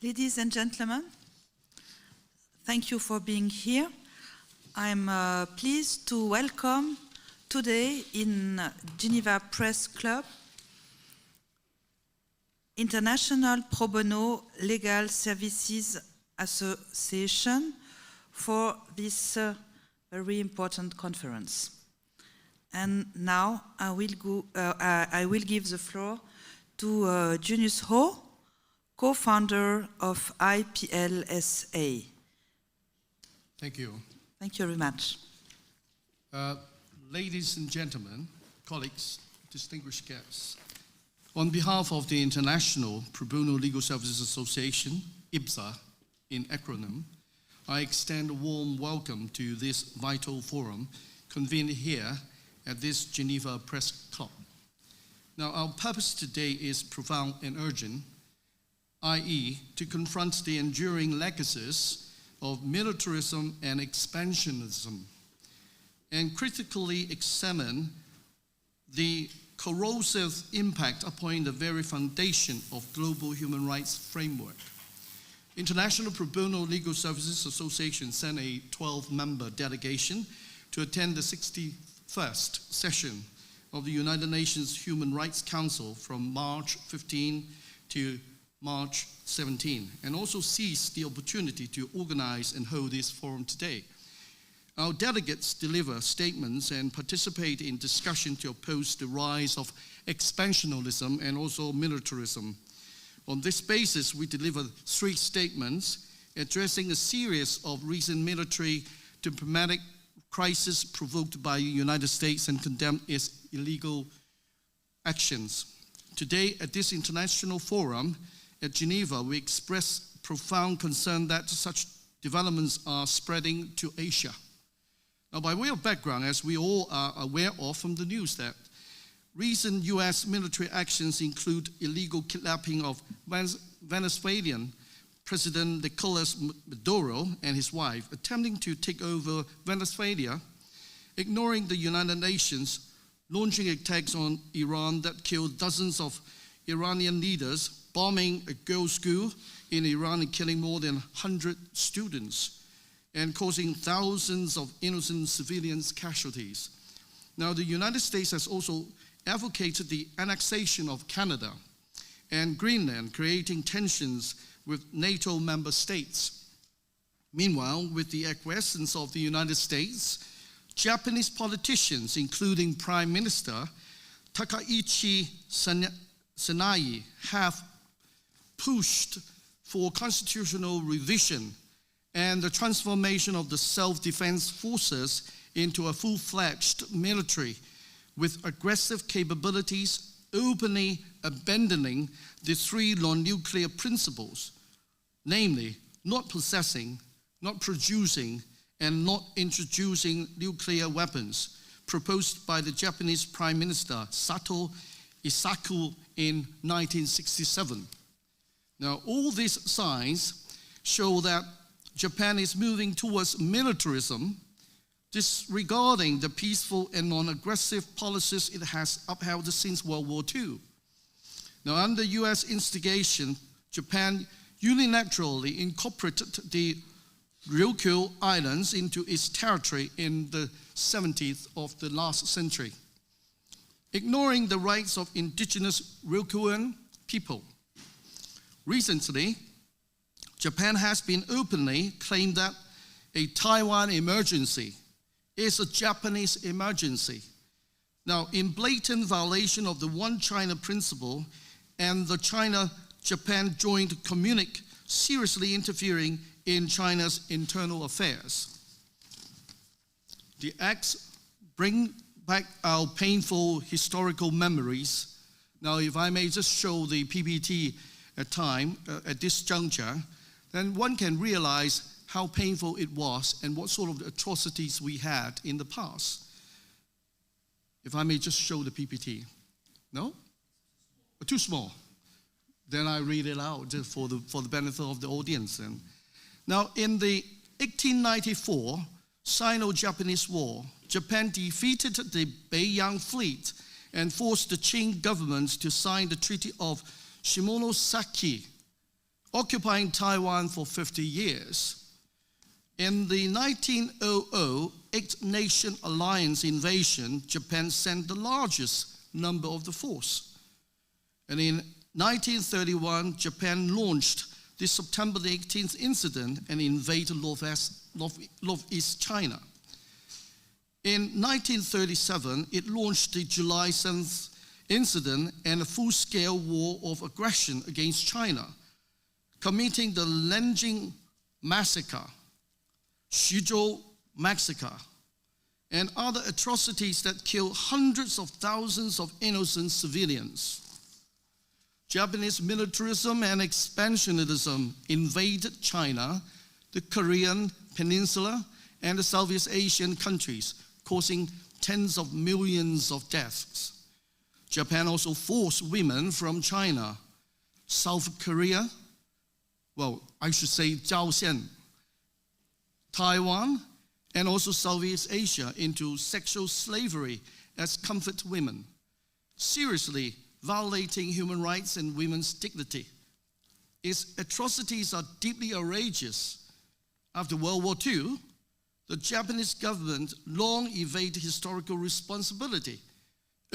Ladies and gentlemen, thank you for being here. I'm pleased to welcome today in Geneva Press Club International Probono Legal Services Association for this very important conference. And now I will give the floor to Junius Ho, co-founder of Iplsa. Thank you. Thank you very much. Ladies and gentlemen, colleagues, distinguished guests, on behalf of the International Probono Legal Services Association, IPSA in acronym, I extend a warm welcome to this vital forum convened here at this Geneva Press Club. Now, our purpose today is profound and urgent, i.e., to confront the enduring legacies of militarism and expansionism, and critically examine the corrosive impact upon the very foundation of global human rights framework. International Pro Bono Legal Services Association sent a 12-member delegation to attend the 61st session of the United Nations Human Rights Council from March 15 to March 17, and also seized the opportunity to organize and hold this forum today. Our delegates deliver statements and participate in discussion to oppose the rise of expansionism and also militarism. On this basis, we deliver 3 statements addressing a series of recent military diplomatic crises provoked by the United States and condemn its illegal actions. Today, at this international forum at Geneva, we express profound concern that such developments are spreading to Asia. Now, by way of background, as we all are aware of from the news, that recent US military actions include illegal kidnapping of Venezuelan President Nicolas Maduro and his wife, attempting to take over Venezuela, ignoring the United Nations, launching attacks on Iran that killed dozens of Iranian leaders, bombing a girls' school in Iran and killing more than 100 students, and causing thousands of innocent civilians casualties. Now, the United States has also advocated the annexation of Canada and Greenland, creating tensions with NATO member states. Meanwhile, with the acquiescence of the United States, Japanese politicians, including Prime Minister Takaichi Sanae, have pushed for constitutional revision and the transformation of the self-defense forces into a full-fledged military with aggressive capabilities, openly abandoning the 3 non-nuclear principles, namely not possessing, not producing, and not introducing nuclear weapons, proposed by the Japanese Prime Minister Sato Isaku in 1967. Now, all these signs show that Japan is moving towards militarism, disregarding the peaceful and non-aggressive policies it has upheld since World War II. Now, under US instigation, Japan unilaterally incorporated the Ryukyu Islands into its territory in the 70s of the last century, ignoring the rights of indigenous Ryukyuan people. Recently, Japan has been openly claimed that a Taiwan emergency is a Japanese emergency. Now, in blatant violation of the One China principle and the China-Japan joint communique, seriously interfering in China's internal affairs. The acts bring back our painful historical memories. Now, if I may just show the PPT at this juncture, then one can realize how painful it was and what sort of atrocities we had in the past. If I may just show the PPT. No? Too small. Then I read it out just for the benefit of the audience. And now, in the 1894 Sino-Japanese War, Japan defeated the Beiyang fleet and forced the Qing government to sign the Treaty of Shimonoseki, occupying Taiwan for 50 years. In the 1900 eight-nation alliance invasion, Japan sent the largest number of the force. And in 1931, Japan launched the September the 18th incident and invaded Northeast China. In 1937, it launched the July 7th incident and a full-scale war of aggression against China, committing the Nanjing massacre, Xuzhou massacre, and other atrocities that killed hundreds of thousands of innocent civilians. Japanese militarism and expansionism invaded China, the Korean Peninsula, and the Southeast Asian countries, causing tens of millions of deaths. Japan also forced women from China, South Korea, well, I should say Zhaoxian, Taiwan, and also Southeast Asia into sexual slavery as comfort women, seriously violating human rights and women's dignity. Its atrocities are deeply outrageous. After World War II, the Japanese government long evaded historical responsibility.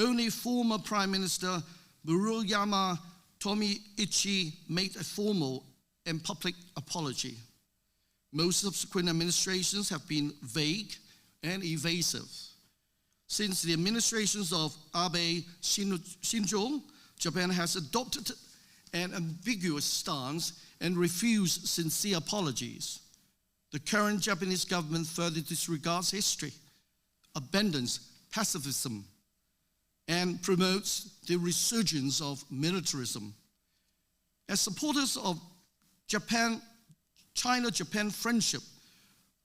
Only former Prime Minister Murayama Tomiichi made a formal and public apology. Most subsequent administrations have been vague and evasive. Since the administrations of Abe Shinzo, Japan has adopted an ambiguous stance and refused sincere apologies. The current Japanese government further disregards history, abandons pacifism, and promotes the resurgence of militarism. As supporters of China-Japan friendship,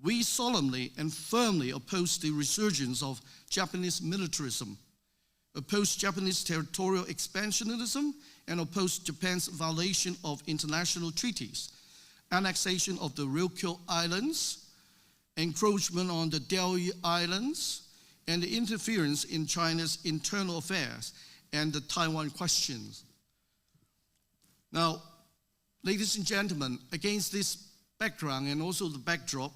we solemnly and firmly oppose the resurgence of Japanese militarism, oppose Japanese territorial expansionism, and oppose Japan's violation of international treaties, annexation of the Ryukyu Islands, encroachment on the Diaoyu Islands, and the interference in China's internal affairs and the Taiwan questions. Now, ladies and gentlemen, against this background and also the backdrop,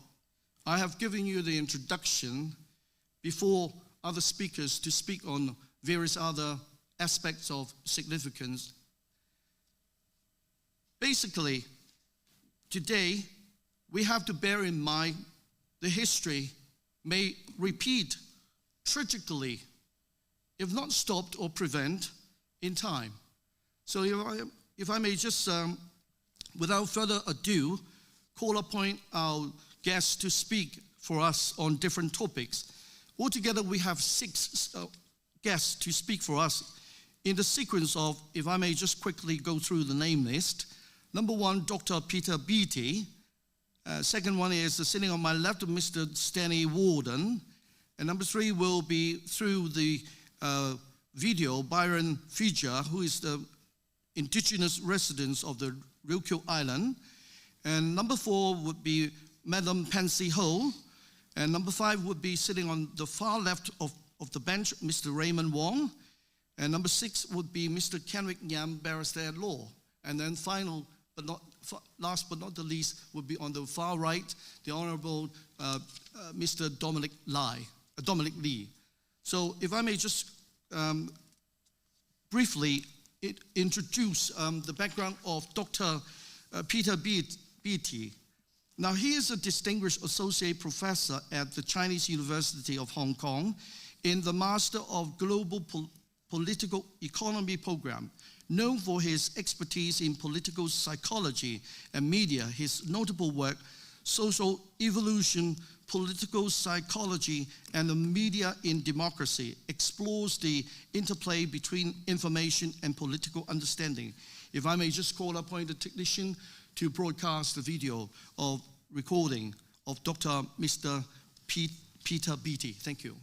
I have given you the introduction before other speakers to speak on various other aspects of significance. Basically, today, we have to bear in mind the history may repeat tragically, if not stopped or prevent in time. So if I may just, without further ado, call upon our guests to speak for us on different topics. Altogether, we have 6 guests to speak for us in the sequence of, if I may just quickly go through the name list. Number 1, Dr. Peter Beattie. Second one is sitting on my left, Mr. Stanley Warden. And number 3 will be through the video, Byron Fija, who is the indigenous resident of the Ryukyu Island. And number 4 would be Madam Pansy Ho. And number 5 would be sitting on the far left of the bench, Mr. Raymong Wong. And number 6 would be Mr. Kenrick Yam, barrister at law. And then last but not the least would be on the far right, the Honorable Mr. Dominic Lee. So if I may just briefly introduce the background of Dr. Peter Beattie. Now, he is a distinguished associate professor at the Chinese University of Hong Kong in the Master of Global Political Economy program. Known for his expertise in political psychology and media, his notable work, Social Evolution, Political Psychology, and the Media in Democracy, explores the interplay between information and political understanding. If I may just call upon the technician to broadcast the video of recording of Mr. Peter Beattie. Thank you.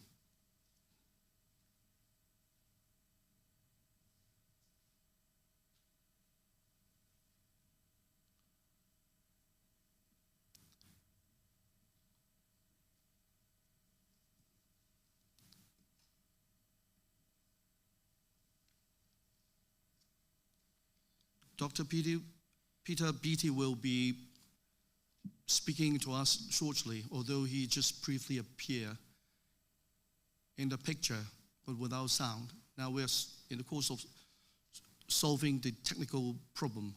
Dr. Beattie, Peter Beattie will be speaking to us shortly, although he just briefly appeared in the picture, but without sound. Now we're in the course of solving the technical problem.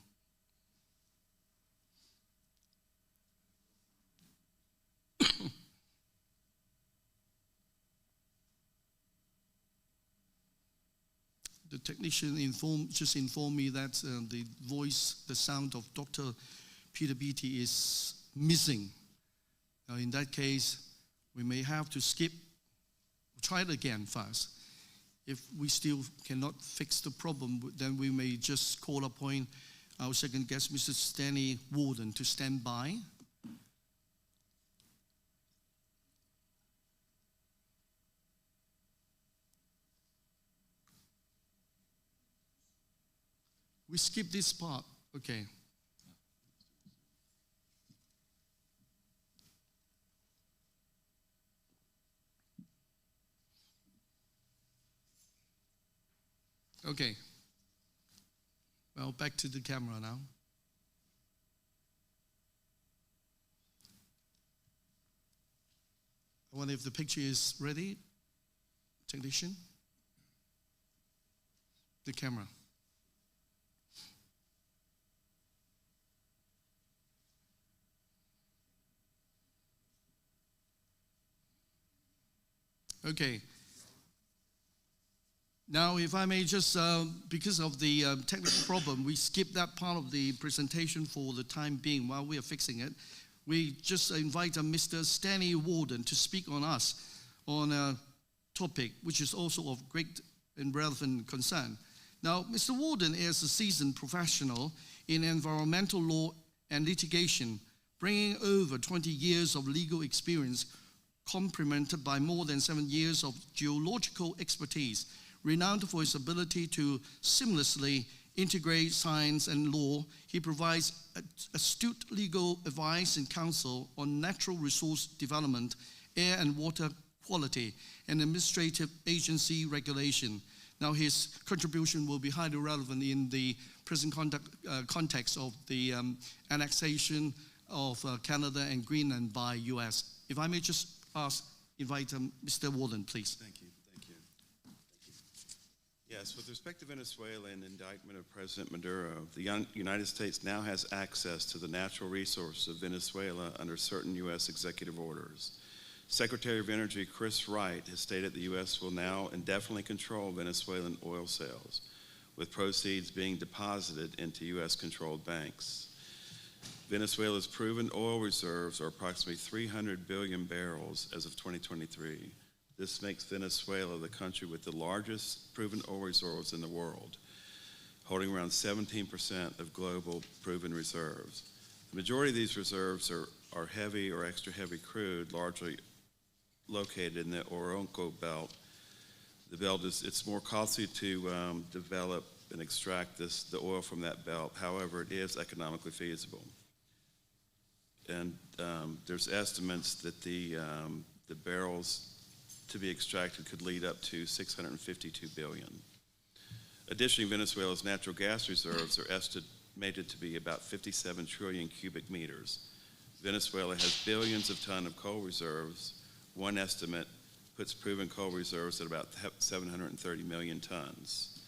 The technician just informed me that the sound of Dr. Peter Beattie is missing. Now in that case, we may have to skip, try it again first. If we still cannot fix the problem, then we may just call upon our second guest, Mr. Stanley Warden, to stand by. We skip this part, okay. Okay. Well, back to the camera now. I wonder if the picture is ready. Technician? The camera. Okay. Now, if I may just, because of the technical problem, we skipped that part of the presentation for the time being while we are fixing it. We just invite Mr. Stanley Warden to speak on us on a topic which is also of great and relevant concern. Now, Mr. Warden is a seasoned professional in environmental law and litigation, bringing over 20 years of legal experience, complemented by more than 7 years of geological expertise. Renowned for his ability to seamlessly integrate science and law, he provides astute legal advice and counsel on natural resource development, air and water quality, and administrative agency regulation. Now, his contribution will be highly relevant in the present context of the annexation of Canada and Greenland by US. If I may just invite Mr. Warden, please. Thank you. Yes, with respect to Venezuela and the indictment of President Maduro, the United States now has access to the natural resources of Venezuela under certain U.S. executive orders. Secretary of Energy Chris Wright has stated the U.S. will now indefinitely control Venezuelan oil sales, with proceeds being deposited into U.S.-controlled banks. Venezuela's proven oil reserves are approximately 300 billion barrels as of 2023. This makes Venezuela the country with the largest proven oil reserves in the world, holding around 17% of global proven reserves. The majority of these reserves are heavy or extra heavy crude, largely located in the Orinoco Belt. The belt it's more costly to develop and extract the oil from that belt. However, it is economically feasible. And there's estimates that the barrels to be extracted could lead up to 652 billion. Additionally, Venezuela's natural gas reserves are estimated to be about 57 trillion cubic meters. Venezuela has billions of tons of coal reserves. One estimate puts proven coal reserves at about 730 million tons.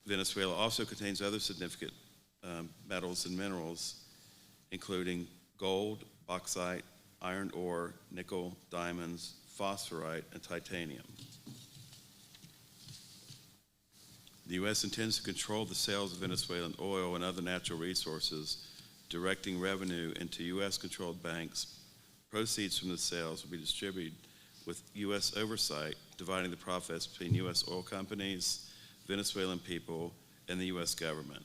Venezuela also contains other significant metals and minerals, including gold, bauxite, iron ore, nickel, diamonds, phosphorite, and titanium. The U.S. intends to control the sales of Venezuelan oil and other natural resources, directing revenue into U.S.-controlled banks. Proceeds from the sales will be distributed with U.S. oversight, dividing the profits between U.S. oil companies, Venezuelan people, and the U.S. government.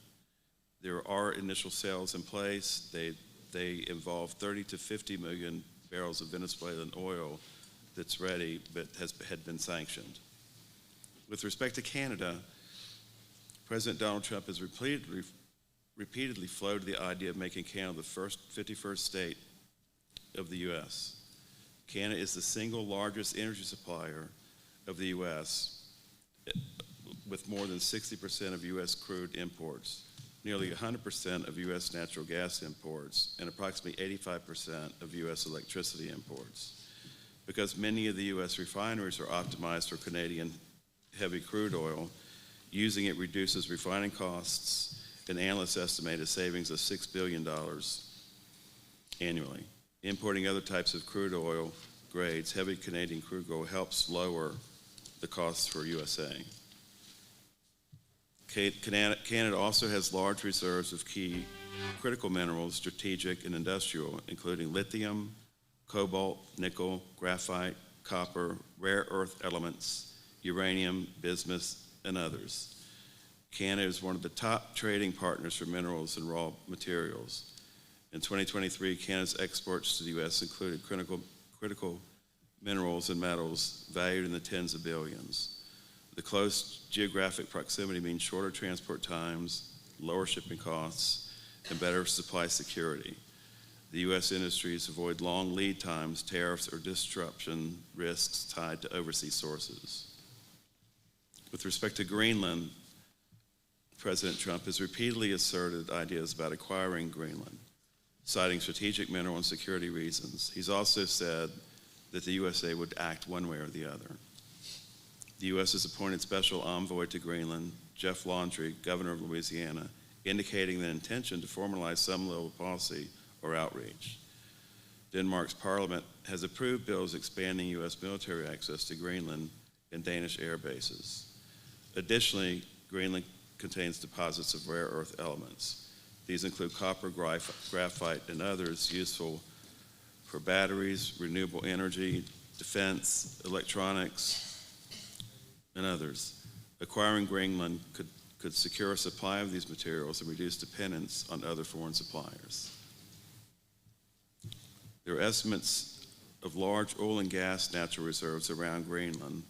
There are initial sales in place. They involve 30 to 50 million barrels of Venezuelan oil that's ready but had been sanctioned. With respect to Canada, President Donald Trump has repeatedly floated the idea of making Canada the 51st state of the U.S. Canada is the single largest energy supplier of the U.S., with more than 60% of U.S. crude imports. nearly 100% of U.S. natural gas imports, and approximately 85% of U.S. electricity imports. Because many of the U.S. refineries are optimized for Canadian heavy crude oil, using it reduces refining costs, and analysts estimate a savings of $6 billion annually. Importing other types of crude oil grades, heavy Canadian crude oil, helps lower the costs for USA. Canada also has large reserves of key critical minerals, strategic and industrial, including lithium, cobalt, nickel, graphite, copper, rare earth elements, uranium, bismuth, and others. Canada is one of the top trading partners for minerals and raw materials. In 2023, Canada's exports to the U.S. included critical minerals and metals valued in the tens of billions. The close geographic proximity means shorter transport times, lower shipping costs, and better supply security. The U.S. industries avoid long lead times, tariffs, or disruption risks tied to overseas sources. With respect to Greenland, President Trump has repeatedly asserted ideas about acquiring Greenland, citing strategic mineral and security reasons. He's also said that the USA would act one way or the other. The U.S. has appointed special envoy to Greenland, Jeff Laundrie, governor of Louisiana, indicating the intention to formalize some level of policy or outreach. Denmark's parliament has approved bills expanding U.S. military access to Greenland and Danish air bases. Additionally, Greenland contains deposits of rare earth elements. These include copper, graphite, and others useful for batteries, renewable energy, defense, electronics, and others. Acquiring Greenland could secure a supply of these materials and reduce dependence on other foreign suppliers. There are estimates of large oil and gas natural reserves around Greenland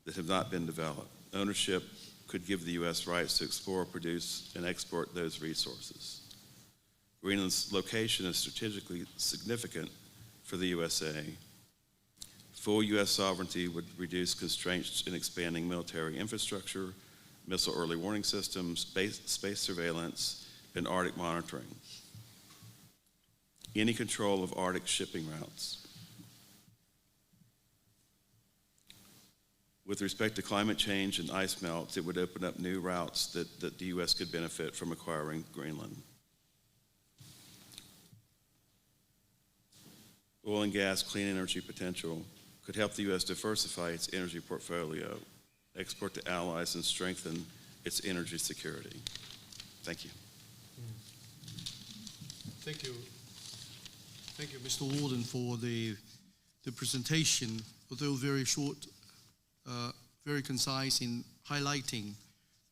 that have not been developed. Ownership could give the U.S. rights to explore, produce, and export those resources. Greenland's location is strategically significant for the USA. Full U.S. sovereignty would reduce constraints in expanding military infrastructure, missile early warning systems, space surveillance, and Arctic monitoring. Any control of Arctic shipping routes. With respect to climate change and ice melt, it would open up new routes that the U.S. could benefit from acquiring Greenland. Oil and gas clean energy potential could help the U.S. diversify its energy portfolio, export to allies, and strengthen its energy security. Thank you. Thank you. Thank you, Mr. Warden, for the presentation, although very short, very concise in highlighting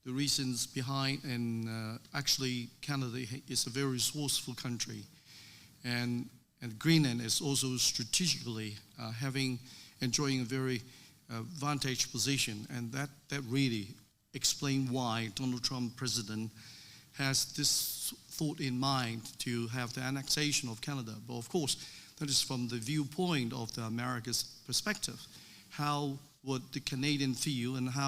the reasons behind, and actually Canada is a very resourceful country, and Greenland is also strategically enjoying a very vantage position, and that really explains why Donald Trump, president, has this thought in mind to have the annexation of Canada. But of course, that is from the viewpoint of the America's perspective. How would the Canadian feel, and how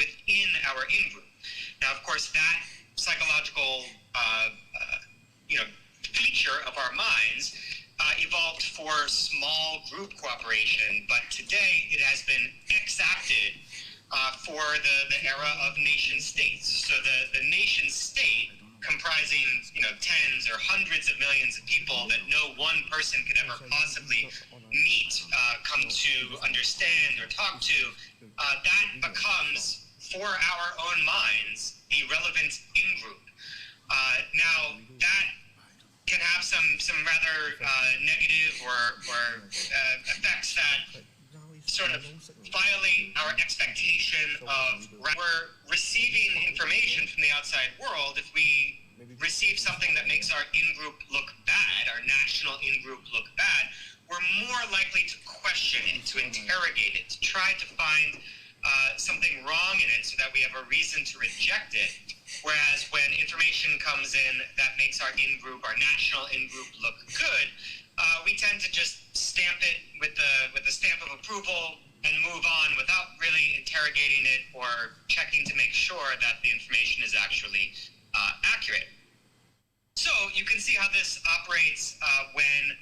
within our in-group. Now, of course, that psychological feature of our minds evolved for small group cooperation, but today it has been exacted for the era of nation states. So the nation state, comprising tens or hundreds of millions of people that no one person could ever possibly meet, come to understand or talk to, that becomes, for our own minds, the relevant in-group. Now, that can have some rather negative or effects that sort of violate our expectation of we're receiving information from the outside world. If we receive something that makes our in-group look bad, our national in-group look bad, we're more likely to question it, to interrogate it, to try to find something wrong in it so that we have a reason to reject it. Whereas when information comes in that makes our in-group, our national in-group look good, we tend to just stamp it with the stamp of approval and move on without really interrogating it or checking to make sure that the information is actually accurate. So you can see how this operates when,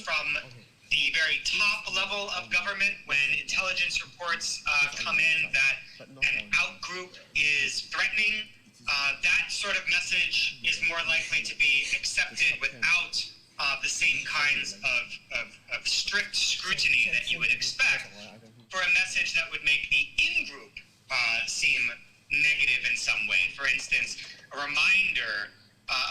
from the very top level of government, when intelligence reports come in that an out-group is threatening, that sort of message is more likely to be accepted without the same kinds of strict scrutiny that you would expect for a message that would make the in-group seem negative in some way. For instance, a reminder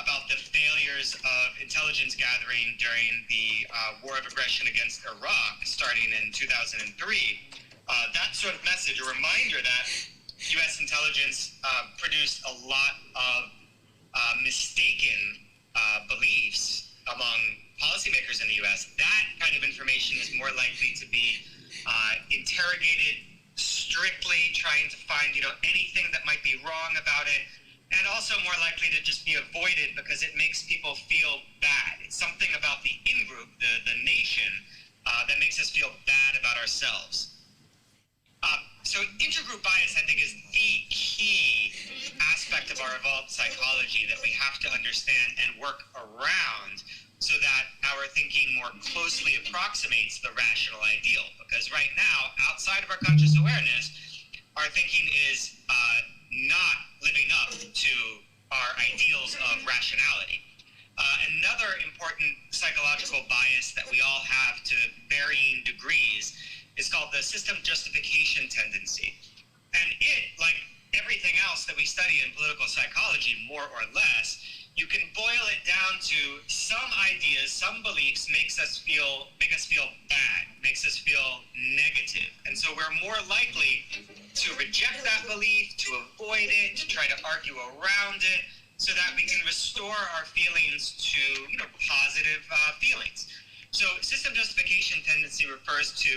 about the failures of intelligence gathering during the war of aggression against Iraq starting in 2003. That sort of message, a reminder that U.S. intelligence produced a lot of mistaken beliefs among policymakers in the U.S., that kind of information is more likely to be interrogated strictly, trying to find anything that might be wrong about it, and also more likely to just be avoided because it makes people feel bad. It's something about the in-group, the nation, that makes us feel bad about ourselves. So intergroup bias, I think, is the key aspect of our evolved psychology that we have to understand and work around so that our thinking more closely approximates the rational ideal. Because right now, outside of our conscious awareness, our thinking is not living up to our ideals of rationality. Another important psychological bias that we all have to varying degrees is called the system justification tendency. And it, like everything else that we study in political psychology, more or less, you can boil it down to some ideas, some beliefs make us feel bad, makes us feel negative. And so we're more likely to reject that belief, to avoid it, to try to argue around it, so that we can restore our feelings to positive feelings. So system justification tendency refers to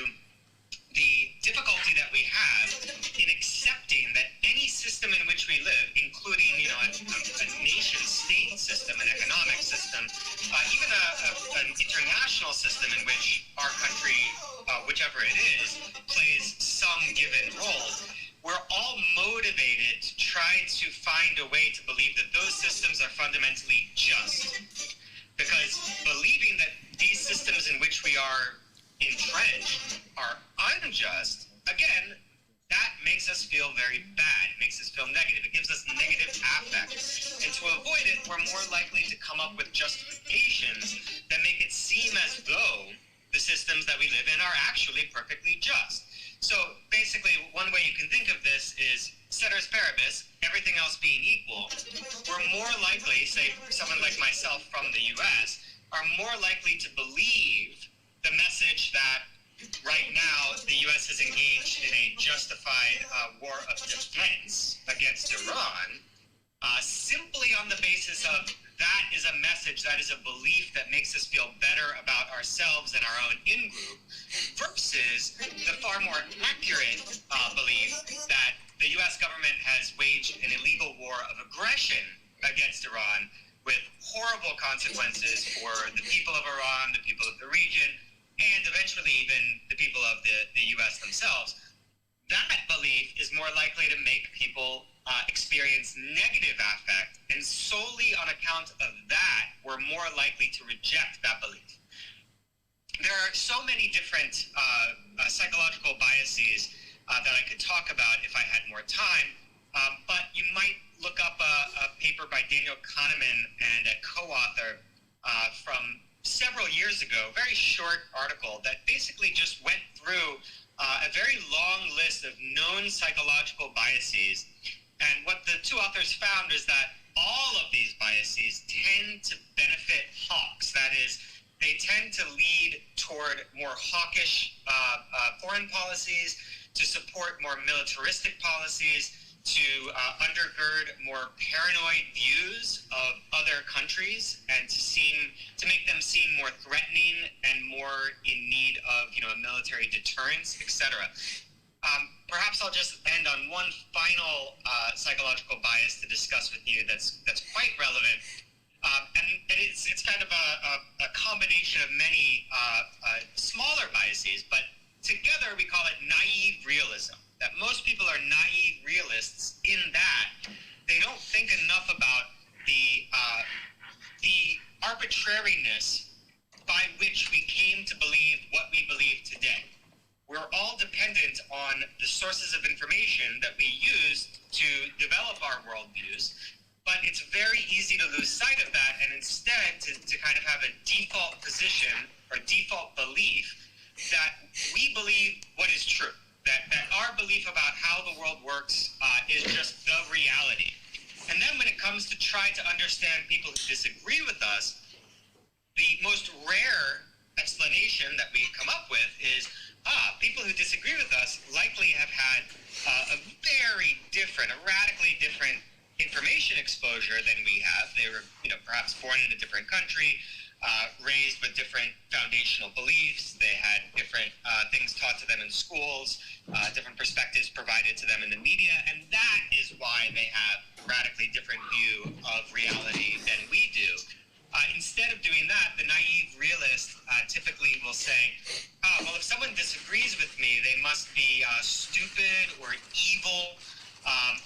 the difficulty that we have in accepting that any system in which we live, including a nation-state system, an economic system, even an international system in which our country, whichever it is, plays some given role, we're all motivated to try to find a way to believe that those systems are fundamentally just. Because believing that these systems in which we are entrenched are unjust, again, that makes us feel very bad. It makes us feel negative. It gives us negative affect. And to avoid it, we're more likely to come up with justifications that make it seem as though the systems that we live in are actually perfectly just. So basically, one way you can think of this is, ceteris paribus, everything else being equal, we're more likely, say someone like myself from the US, are more likely to believe the message that right now the U.S. is engaged in a justified war of defense against Iran, simply on the basis of that is a message, that is a belief that makes us feel better about ourselves and our own in-group, versus the far more accurate belief that the U.S. government has waged an illegal war of aggression against Iran with horrible consequences for the people of Iran, the people of the region, and eventually even the people of the U.S. themselves. that belief is more likely to make people experience negative affect, and solely on account of that, we're more likely to reject that belief. There are so many different psychological biases that I could talk about if I had more time, but you might look up a paper by Daniel Kahneman and a co-author from several years ago, very short article that basically just went through a very long list of known psychological biases. And what the two authors found is that all of these biases tend to benefit hawks. That is, they tend to lead toward more hawkish foreign policies, to support more militaristic policies, to undergird more paranoid views of other countries, and to make them seem more threatening and more in need of, a military deterrence, etc. Perhaps I'll just end on one final psychological bias to discuss with you that's quite relevant, and it's kind of a combination of many smaller biases, but together we call it naive realism. That most people are naive realists in that they don't think enough about the arbitrariness by which we came to believe what we believe today. We're all dependent on the sources of information that we use to develop our worldviews, but it's very easy to lose sight of that and instead to kind of have a default position or default belief that we believe what is true, that our belief about how the world works is just the reality. And then when it comes to try to understand people who disagree with us, the most rare explanation that we come up with is, people who disagree with us likely have had a very different, a radically different information exposure than we have. They were, perhaps born in a different country, raised with different foundational beliefs. They had different things taught to them in schools, different perspectives provided to them in the media, and that is why they have a radically different view of reality than we do. Instead of doing that, the naive realist typically will say, well, if someone disagrees with me, they must be stupid or evil,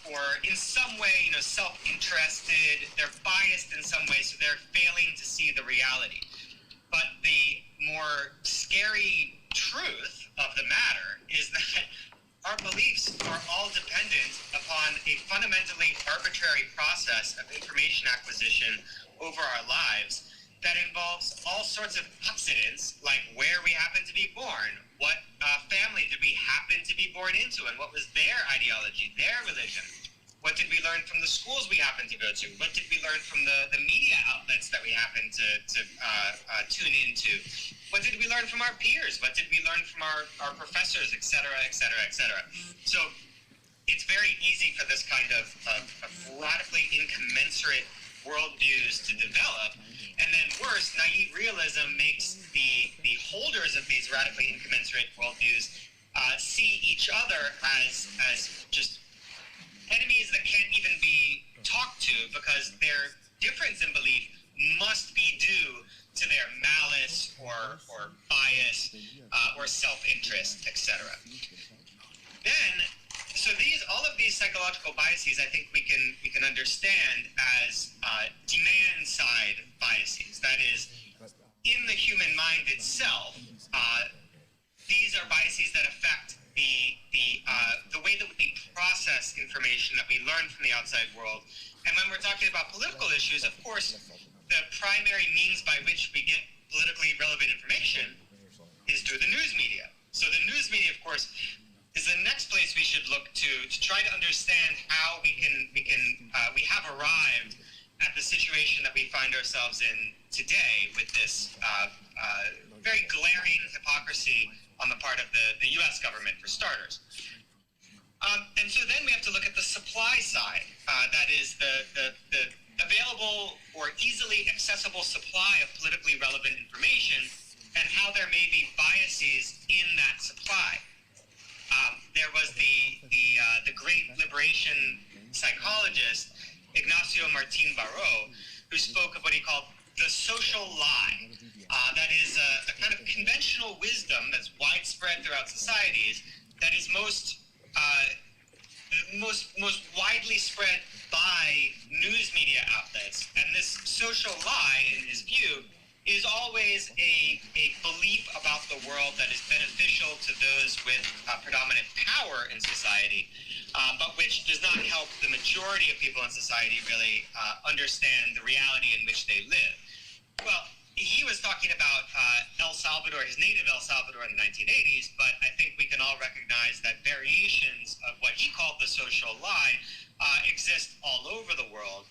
or in some way, self-interested. They're biased in some way, so they're failing to see the reality. But the more scary truth of the matter is that our beliefs are all dependent upon a fundamentally arbitrary process of information acquisition over our lives that involves all sorts of accidents, like where we happen to be born, what family did we happen to be born into, and what was their ideology, their religion. What did we learn from the schools we happened to go to? What did we learn from the media outlets that we happened to tune into? What did we learn from our peers? What did we learn from our professors, et cetera, et cetera, et cetera? So it's very easy for this kind of radically incommensurate worldviews to develop. And then worse, naive realism makes the holders of these radically incommensurate worldviews see each other as just enemies that can't even be talked to, because their difference in belief must be due to their malice or bias or self-interest, etc. Then, so all of these psychological biases, I think we can understand as demand-side biases. That is, in the human mind itself, these are biases that affect the way that we process information that we learn from the outside world. And when we're talking about political issues, of course, the primary means by which we get politically relevant information is through the news media. So the news media, of course, is the next place we should look to try to understand how we have arrived at the situation that we find ourselves in today with this very glaring hypocrisy on the part of the U.S. government, for starters. And so then we have to look at the supply side. That is the available or easily accessible supply of politically relevant information, and how there may be biases in that supply. There was the great liberation psychologist Ignacio Martín Baró, who spoke of what he called the social lie. That is a kind of conventional wisdom that's widespread throughout societies, that is most most widely spread by news media outlets. And this social lie, in his view, is always a belief about the world that is beneficial to those with predominant power in society, but which does not help the majority of people in society really understand the reality in which they live. Well, he was talking about El Salvador, his native El Salvador in the 1980s, but I think we can all recognize that variations of what he called the social lie exist all over the world.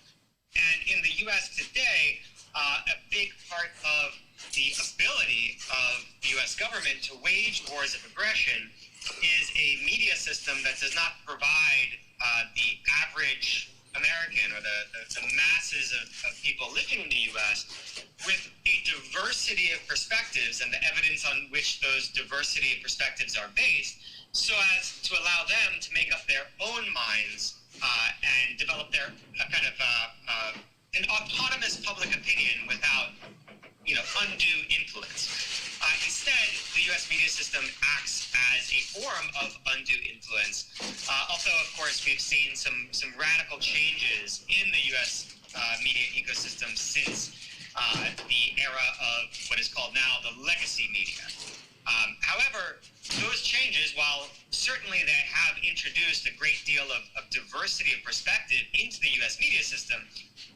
And in the U.S. today, a big part of the ability of the U.S. government to wage wars of aggression is a media system that does not provide the average American or the masses of people living in the U.S. with a diversity of perspectives and the evidence on which those diversity of perspectives are based, so as to allow them to make up their own minds and develop their kind of an autonomous public opinion without, undue influence. Instead, the U.S. media system acts as a form of undue influence. Although, of course, we've seen some radical changes in the U.S. Media ecosystem since the era of what is called now the legacy media. However, those changes, while certainly they have introduced a great deal of diversity of perspective into the U.S. media system,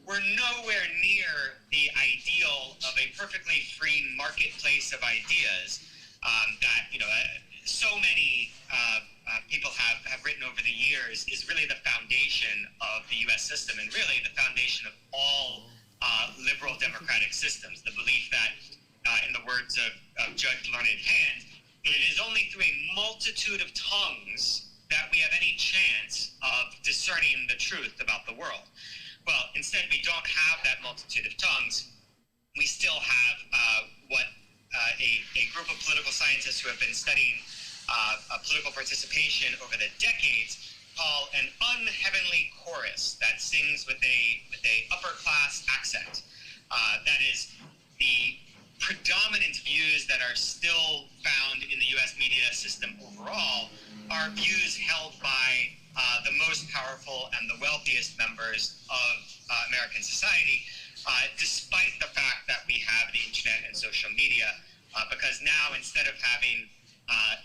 we're nowhere near the ideal of a perfectly free marketplace of ideas that so many people have written over the years is really the foundation of the U.S. system and really the foundation of all liberal democratic systems. The belief that, in the words of Judge Learned Hand, it is only through a multitude of tongues that we have any chance of discerning the truth about the world. Well, instead, we don't have that multitude of tongues. We still have what a group of political scientists who have been studying political participation over the decades call an unheavenly chorus that sings with a upper class accent. That is, the predominant views that are still found in the U.S. media system overall are views held by the most powerful and the wealthiest members of American society, despite the fact that we have the internet and social media, because now instead of having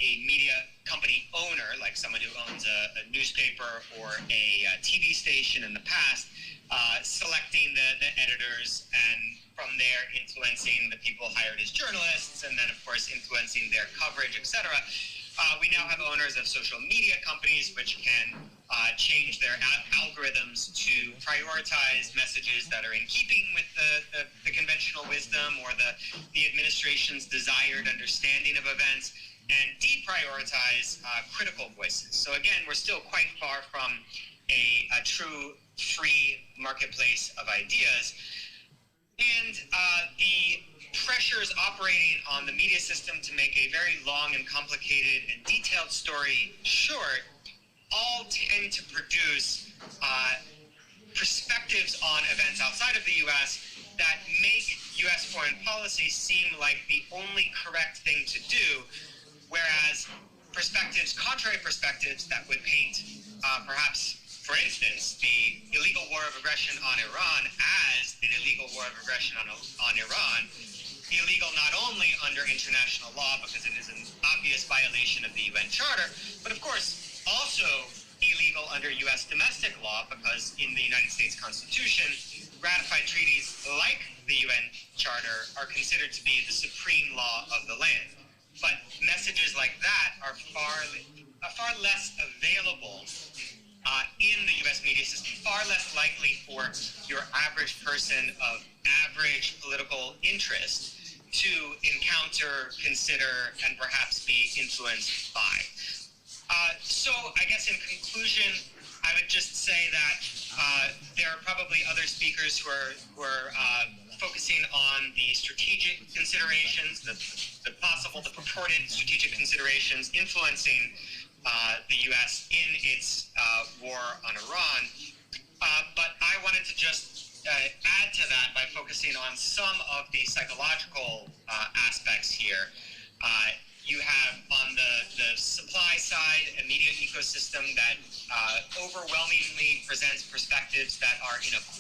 a media company owner, like someone who owns a newspaper or a TV station in the past, selecting the editors and from there influencing the people hired as journalists and then of course influencing their coverage, etc. We now have owners of social media companies which can change their algorithms to prioritize messages that are in keeping with the conventional wisdom or the administration's desired understanding of events and deprioritize critical voices. So again, we're still quite far from a true free marketplace of ideas. And the pressures operating on the media system to make a very long and complicated and detailed story short all tend to produce perspectives on events outside of the U.S. that make U.S. foreign policy seem like the only correct thing to do, whereas contrary perspectives that would paint perhaps, for instance, the illegal war of aggression on Iran as an illegal war of aggression on Iran, illegal not only under international law because it is an obvious violation of the UN Charter, but of course also illegal under U.S. domestic law because in the United States Constitution, ratified treaties like the UN Charter are considered to be the supreme law of the land. But messages like that are far less available in the U.S. media system, far less likely for your average person of average political interest to encounter, consider, and perhaps be influenced by. So I guess in conclusion, I would just say that there are probably other speakers who are focusing on the strategic considerations, the purported strategig considerations influencing the U.S. in its war on Iran. But I wanted to just add to that by focusing on some of the psychological aspects here. You have on the supply side a media ecosystem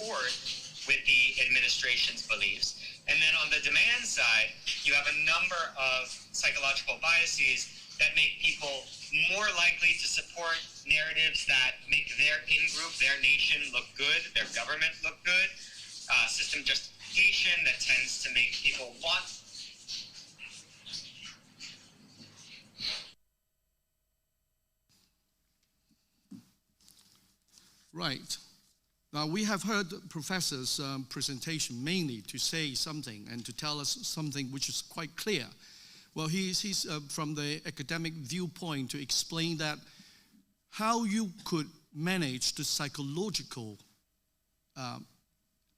accord with the administration's beliefs. And then on the demand side, you have a number of psychological biases that make people more likely to support narratives that make their in-group, their nation look good, their government look good, system justification that tends to make people want. Right. Now, we have heard Professor's presentation mainly to say something and to tell us something which is quite clear. Well, he's from the academic viewpoint to explain that how you could manage the psychological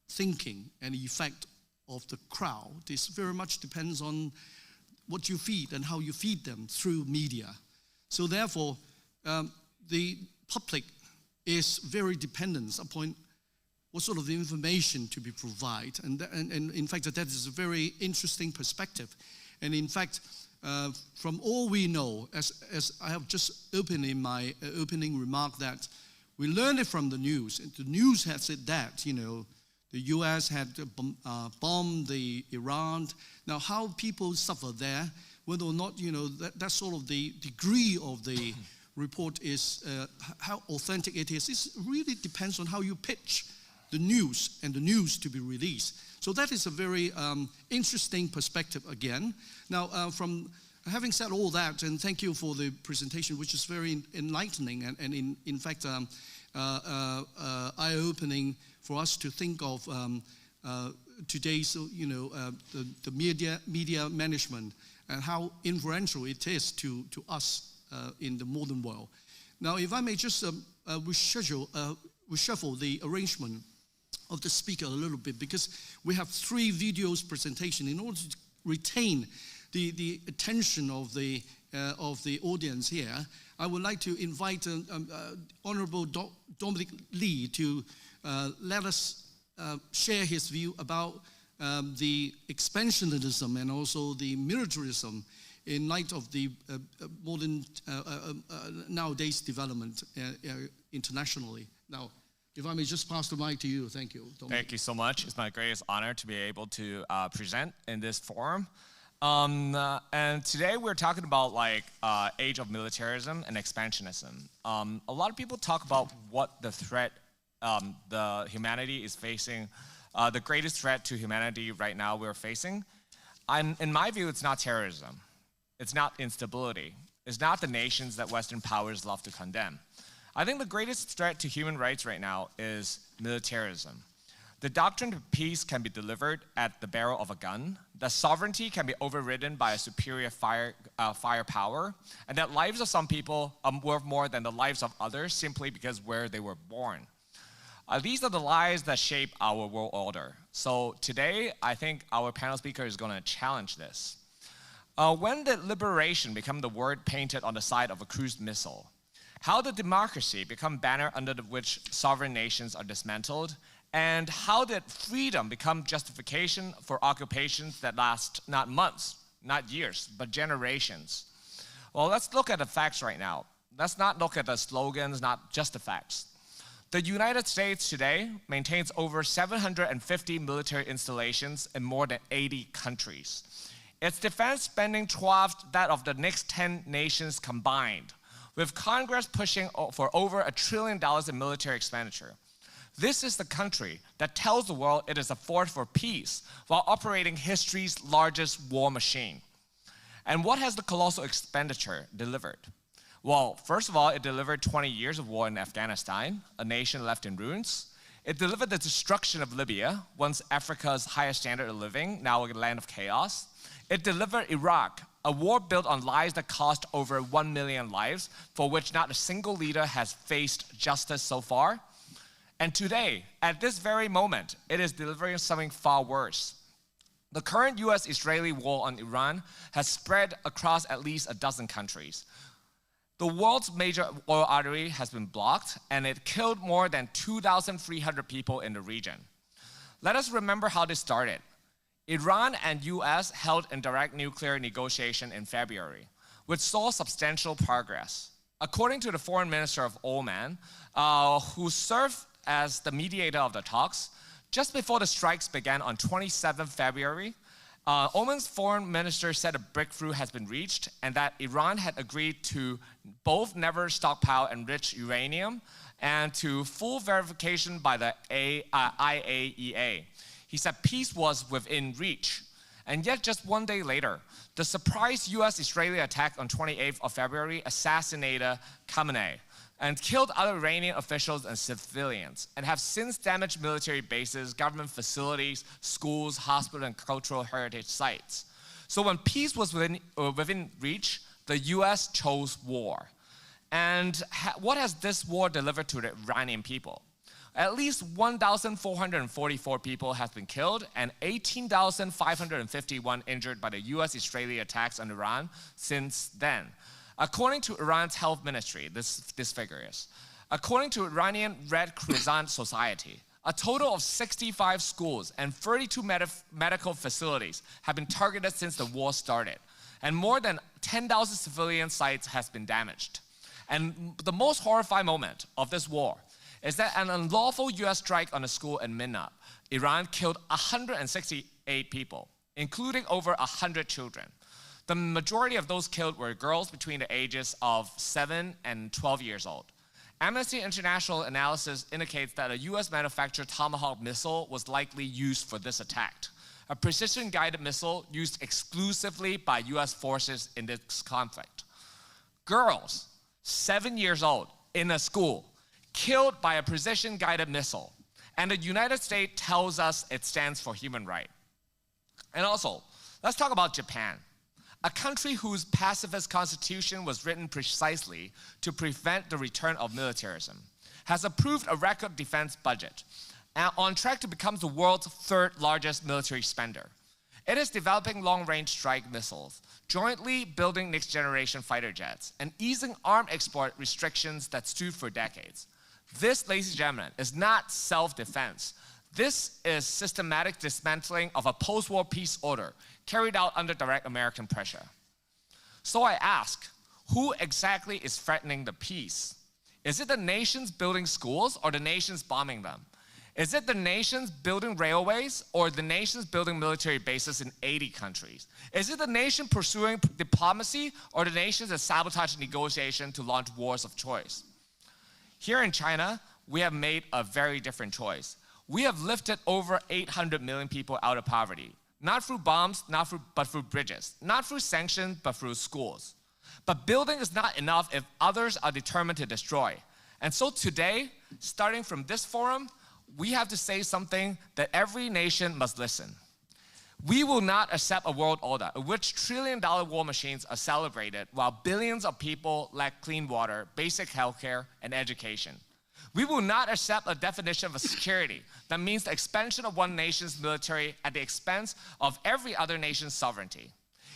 thinking and effect of the crowd. This very much depends on what you feed and how you feed them through media. So therefore, the public is very dependent upon what sort of information to be provided. And in fact, that is a very interesting perspective. And in fact, from all we know, as I have just opened in my opening remark, that we learned it from the news. And the news had said that, the US had bombed the Iran. Now, how people suffer there, whether or not, that sort of the degree of the report is, how authentic it is, it really depends on how you pitch the news and the news to be released. So that is a very interesting perspective again. Now, from having said all that, and thank you for the presentation, which is very enlightening and in fact, eye-opening for us to think of today's, the media management and how influential it is to us in the modern world. Now, if I may just reshuffle the arrangement of the speaker a little bit, because we have 3 videos presentation. In order to retain the attention of the audience here, I would like to invite Honorable Dominic Lee to let us share his view about the expansionism and also the militarism in light of the modern nowadays development internationally. Now, if I may just pass the mic to you. Thank you, Dominic. Thank you so much. It's my greatest honor to be able to present in this forum. And today we're talking about age of militarism and expansionism. A lot of people talk about what the threat the humanity is facing, the greatest threat to humanity right now we're facing. And in my view, it's not terrorism. It's not instability. It's not the nations that Western powers love to condemn. I think the greatest threat to human rights right now is militarism. The doctrine of peace can be delivered at the barrel of a gun, that sovereignty can be overridden by a superior firepower, and that lives of some people are worth more than the lives of others simply because where they were born. These are the lies that shape our world order. So today, I think our panel speaker is going to challenge this. When did liberation become the word painted on the side of a cruise missile? How did democracy become banner under which sovereign nations are dismantled? And how did freedom become justification for occupations that last not months, not years, but generations? Well, let's look at the facts right now. Let's not look at the slogans, not just the facts. The United States today maintains over 750 military installations in more than 80 countries. Its defense spending dwarfs that of the next 10 nations combined, with Congress pushing for over $1 trillion in military expenditure. This is the country that tells the world it is a force for peace while operating history's largest war machine. And what has the colossal expenditure delivered? Well, first of all, it delivered 20 years of war in Afghanistan, a nation left in ruins. It delivered the destruction of Libya, once Africa's highest standard of living, now a land of chaos. It delivered Iraq, a war built on lies that cost over 1 million lives, for which not a single leader has faced justice so far. And today, at this very moment, it is delivering something far worse. The current US-Israeli war on Iran has spread across at least a dozen countries. The world's major oil artery has been blocked, and it killed more than 2,300 people in the region. Let us remember how this started. Iran and US held indirect nuclear negotiation in February, which saw substantial progress. According to the foreign minister of Oman, who served as the mediator of the talks. Just before the strikes began on 27 February, Oman's foreign minister said a breakthrough has been reached and that Iran had agreed to both never stockpile enriched uranium and to full verification by the IAEA. He said peace was within reach. And yet just one day later, the surprise US-Israeli attack on 28th of February assassinated Khamenei and killed other Iranian officials and civilians, and have since damaged military bases, government facilities, schools, hospitals, and cultural heritage sites. So when peace was within reach, the US chose war. And what has this war delivered to the Iranian people? At least 1,444 people have been killed and 18,551 injured by the US-Israeli attacks on Iran since then. According to Iran's health ministry, this figure is, according to Iranian Red Crescent Society, a total of 65 schools and 32 medical facilities have been targeted since the war started, and more than 10,000 civilian sites has been damaged. And the most horrifying moment of this war is that an unlawful US strike on a school in Minna, Iran killed 168 people, including over 100 children. The majority of those killed were girls between the ages of 7 and 12 years old. Amnesty International analysis indicates that a US-manufactured Tomahawk missile was likely used for this attack, a precision-guided missile used exclusively by US forces in this conflict. Girls, 7 years old, in a school, killed by a precision-guided missile. And the United States tells us it stands for human rights. And also, let's talk about Japan, a country whose pacifist constitution was written precisely to prevent the return of militarism, has approved a record defense budget, and on track to become the world's third largest military spender. It is developing long-range strike missiles, jointly building next-generation fighter jets, and easing arms export restrictions that stood for decades. This, ladies and gentlemen, is not self-defense. This is systematic dismantling of a post-war peace order carried out under direct American pressure. So I ask, who exactly is threatening the peace? Is it the nations building schools or the nations bombing them? Is it the nations building railways or the nations building military bases in 80 countries? Is it the nation pursuing diplomacy or the nations that sabotage negotiation to launch wars of choice? Here in China, we have made a very different choice. We have lifted over 800 million people out of poverty, not through bombs, but through bridges, not through sanctions, but through schools. But building is not enough if others are determined to destroy. And so today, starting from this forum, we have to say something that every nation must listen. We will not accept a world order in which trillion-dollar war machines are celebrated while billions of people lack clean water, basic healthcare, and education. We will not accept a definition of security that means the expansion of one nation's military at the expense of every other nation's sovereignty.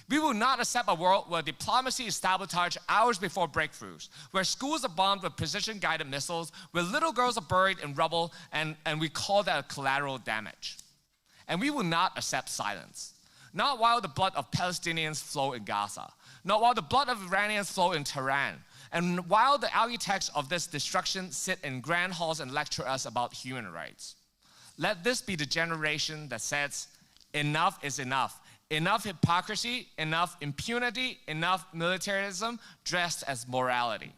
We will not accept a world where diplomacy is sabotaged hours before breakthroughs, where schools are bombed with precision-guided missiles, where little girls are buried in rubble, and we call that collateral damage. And we will not accept silence. Not while the blood of Palestinians flow in Gaza, not while the blood of Iranians flow in Tehran, and while the architects of this destruction sit in grand halls and lecture us about human rights. Let this be the generation that says, enough is enough. Enough hypocrisy, enough impunity, enough militarism dressed as morality.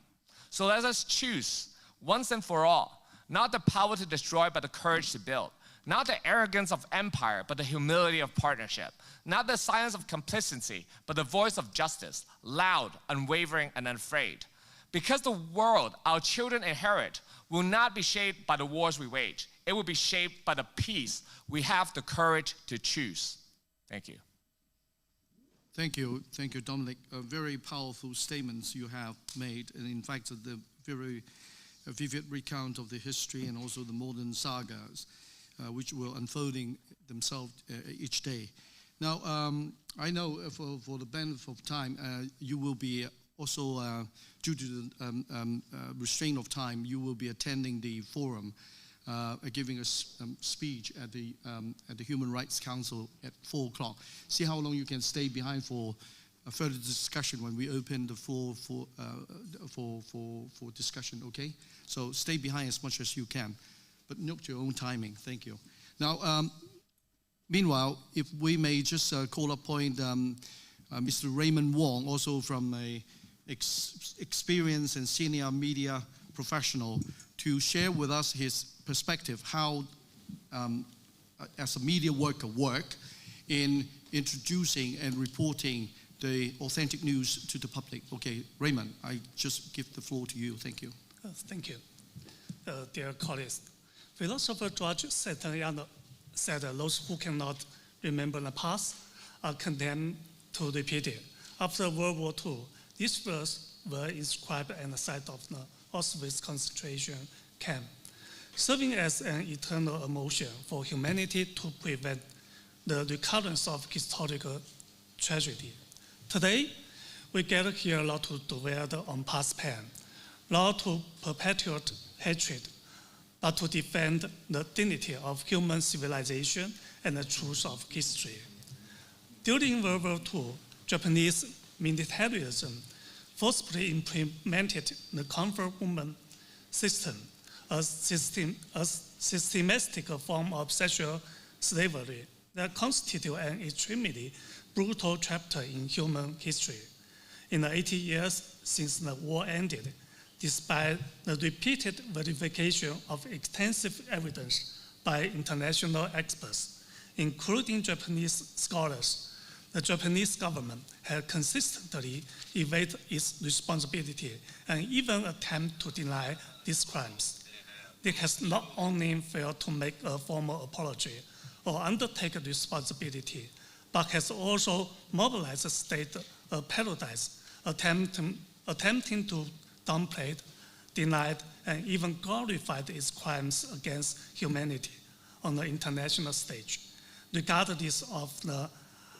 So let us choose, once and for all, not the power to destroy, but the courage to build. Not the arrogance of empire, but the humility of partnership. Not the silence of complacency, but the voice of justice, loud, unwavering, and unafraid. Because the world our children inherit will not be shaped by the wars we wage. It will be shaped by the peace we have the courage to choose. Thank you. Thank you, Dominic. Very powerful statements you have made, and in fact, the very vivid recount of the history and also the modern sagas, which were unfolding themselves each day. Now, I know for the benefit of time, you will be also, due to the restraint of time, you will be attending the forum, giving a speech at the Human Rights Council at 4 o'clock. See how long you can stay behind for a further discussion when we open the floor for discussion, okay? So stay behind as much as you can. but note your own timing. Thank you. Now, meanwhile, if we may just call upon Mr. Raymong Wong, also from a experienced and senior media professional, to share with us his perspective, how, as a media worker, work in introducing and reporting the authentic news to the public. Okay, Raymond, I just give the floor to you. Thank you. Thank you. Dear colleagues, philosopher George said those who cannot remember the past are condemned to repeat it. After World War II, these words were inscribed on the site of the Auschwitz concentration camp, serving as an eternal emotion for humanity to prevent the recurrence of historical tragedy. Today, we gather here not to dwell on past pain, not to perpetuate hatred, but to defend the dignity of human civilization and the truth of history. During World War II, Japanese militarism forcibly implemented the comfort woman system, a systematic form of sexual slavery that constitutes an extremely brutal chapter in human history. In the 80 years since the war ended, despite the repeated verification of extensive evidence by international experts, including Japanese scholars, the Japanese government had consistently evaded its responsibility and even attempted to deny these crimes. It has not only failed to make a formal apology or undertake responsibility, but has also mobilized a state paradise, attempting to downplay, deny, and even glorify its crimes against humanity on the international stage, regardless of the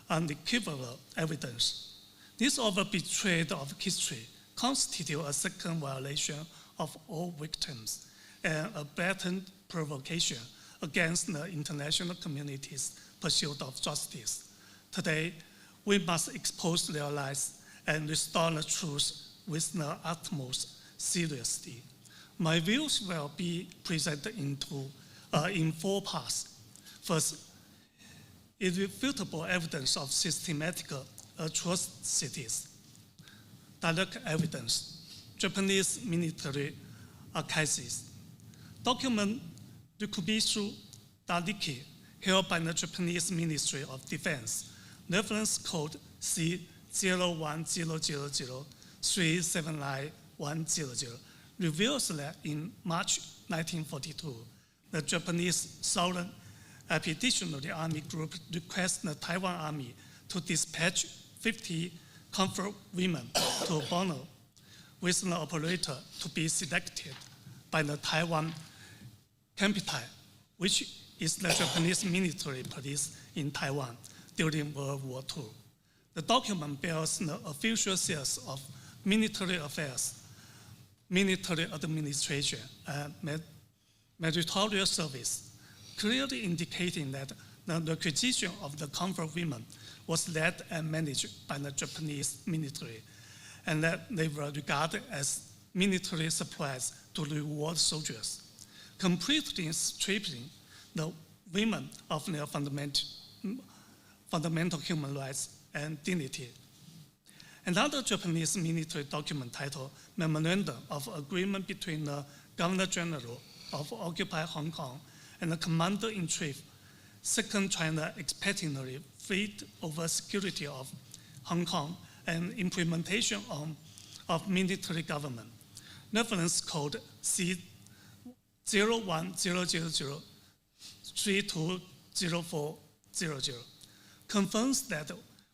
unequivocal evidence. This over betrayal of history constitutes a second violation of all victims and a blatant provocation against the international community's pursuit of justice. Today, we must expose their lies and restore the truth with the utmost seriously. My views will be presented in four parts. First, irrefutable evidence of systematic atrocities. Direct evidence, Japanese military archives. Document Ryukyu Dariki, held by the Japanese Ministry of Defense, reference code C01000379100, reveals that in March 1942, the Japanese Southern Expeditionary Army Group requested the Taiwan Army to dispatch 50 comfort women to Probono, with the operator to be selected by the Taiwan Kempeitai, which is the Japanese military police in Taiwan during World War II. The document bears the official seals of military affairs, military administration, and meritorious service, clearly indicating that the requisition of the comfort women was led and managed by the Japanese military, and that they were regarded as military supplies to reward soldiers, completely stripping the women of their fundamental human rights and dignity. Another Japanese military document titled Memorandum of Agreement between the Governor-General of occupied Hong Kong and the Commander-in-Chief, Second China Expeditionary Fleet over security of Hong Kong and implementation of military government. Reference code C01000320400 confirms that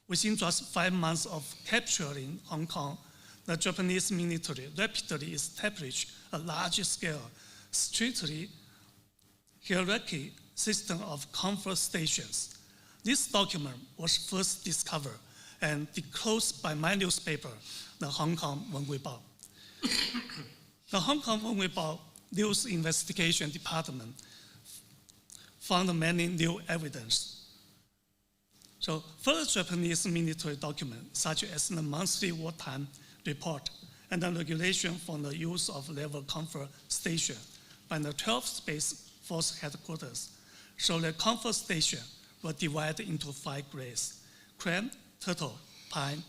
within just 5 months of capturing Hong Kong, the Japanese military rapidly established a large-scale, strictly hierarchical system of comfort stations. This document was first discovered and disclosed by my newspaper, the Hong Kong Wenhui-Bao. The Hong Kong Wenhui-Bao News Investigation Department found many new evidence. So further Japanese military documents, such as the monthly wartime report and the regulation for the use of level comfort station by the 12th Space Force headquarters show that comfort stations were divided into 5 grades: crab, turtle, pine,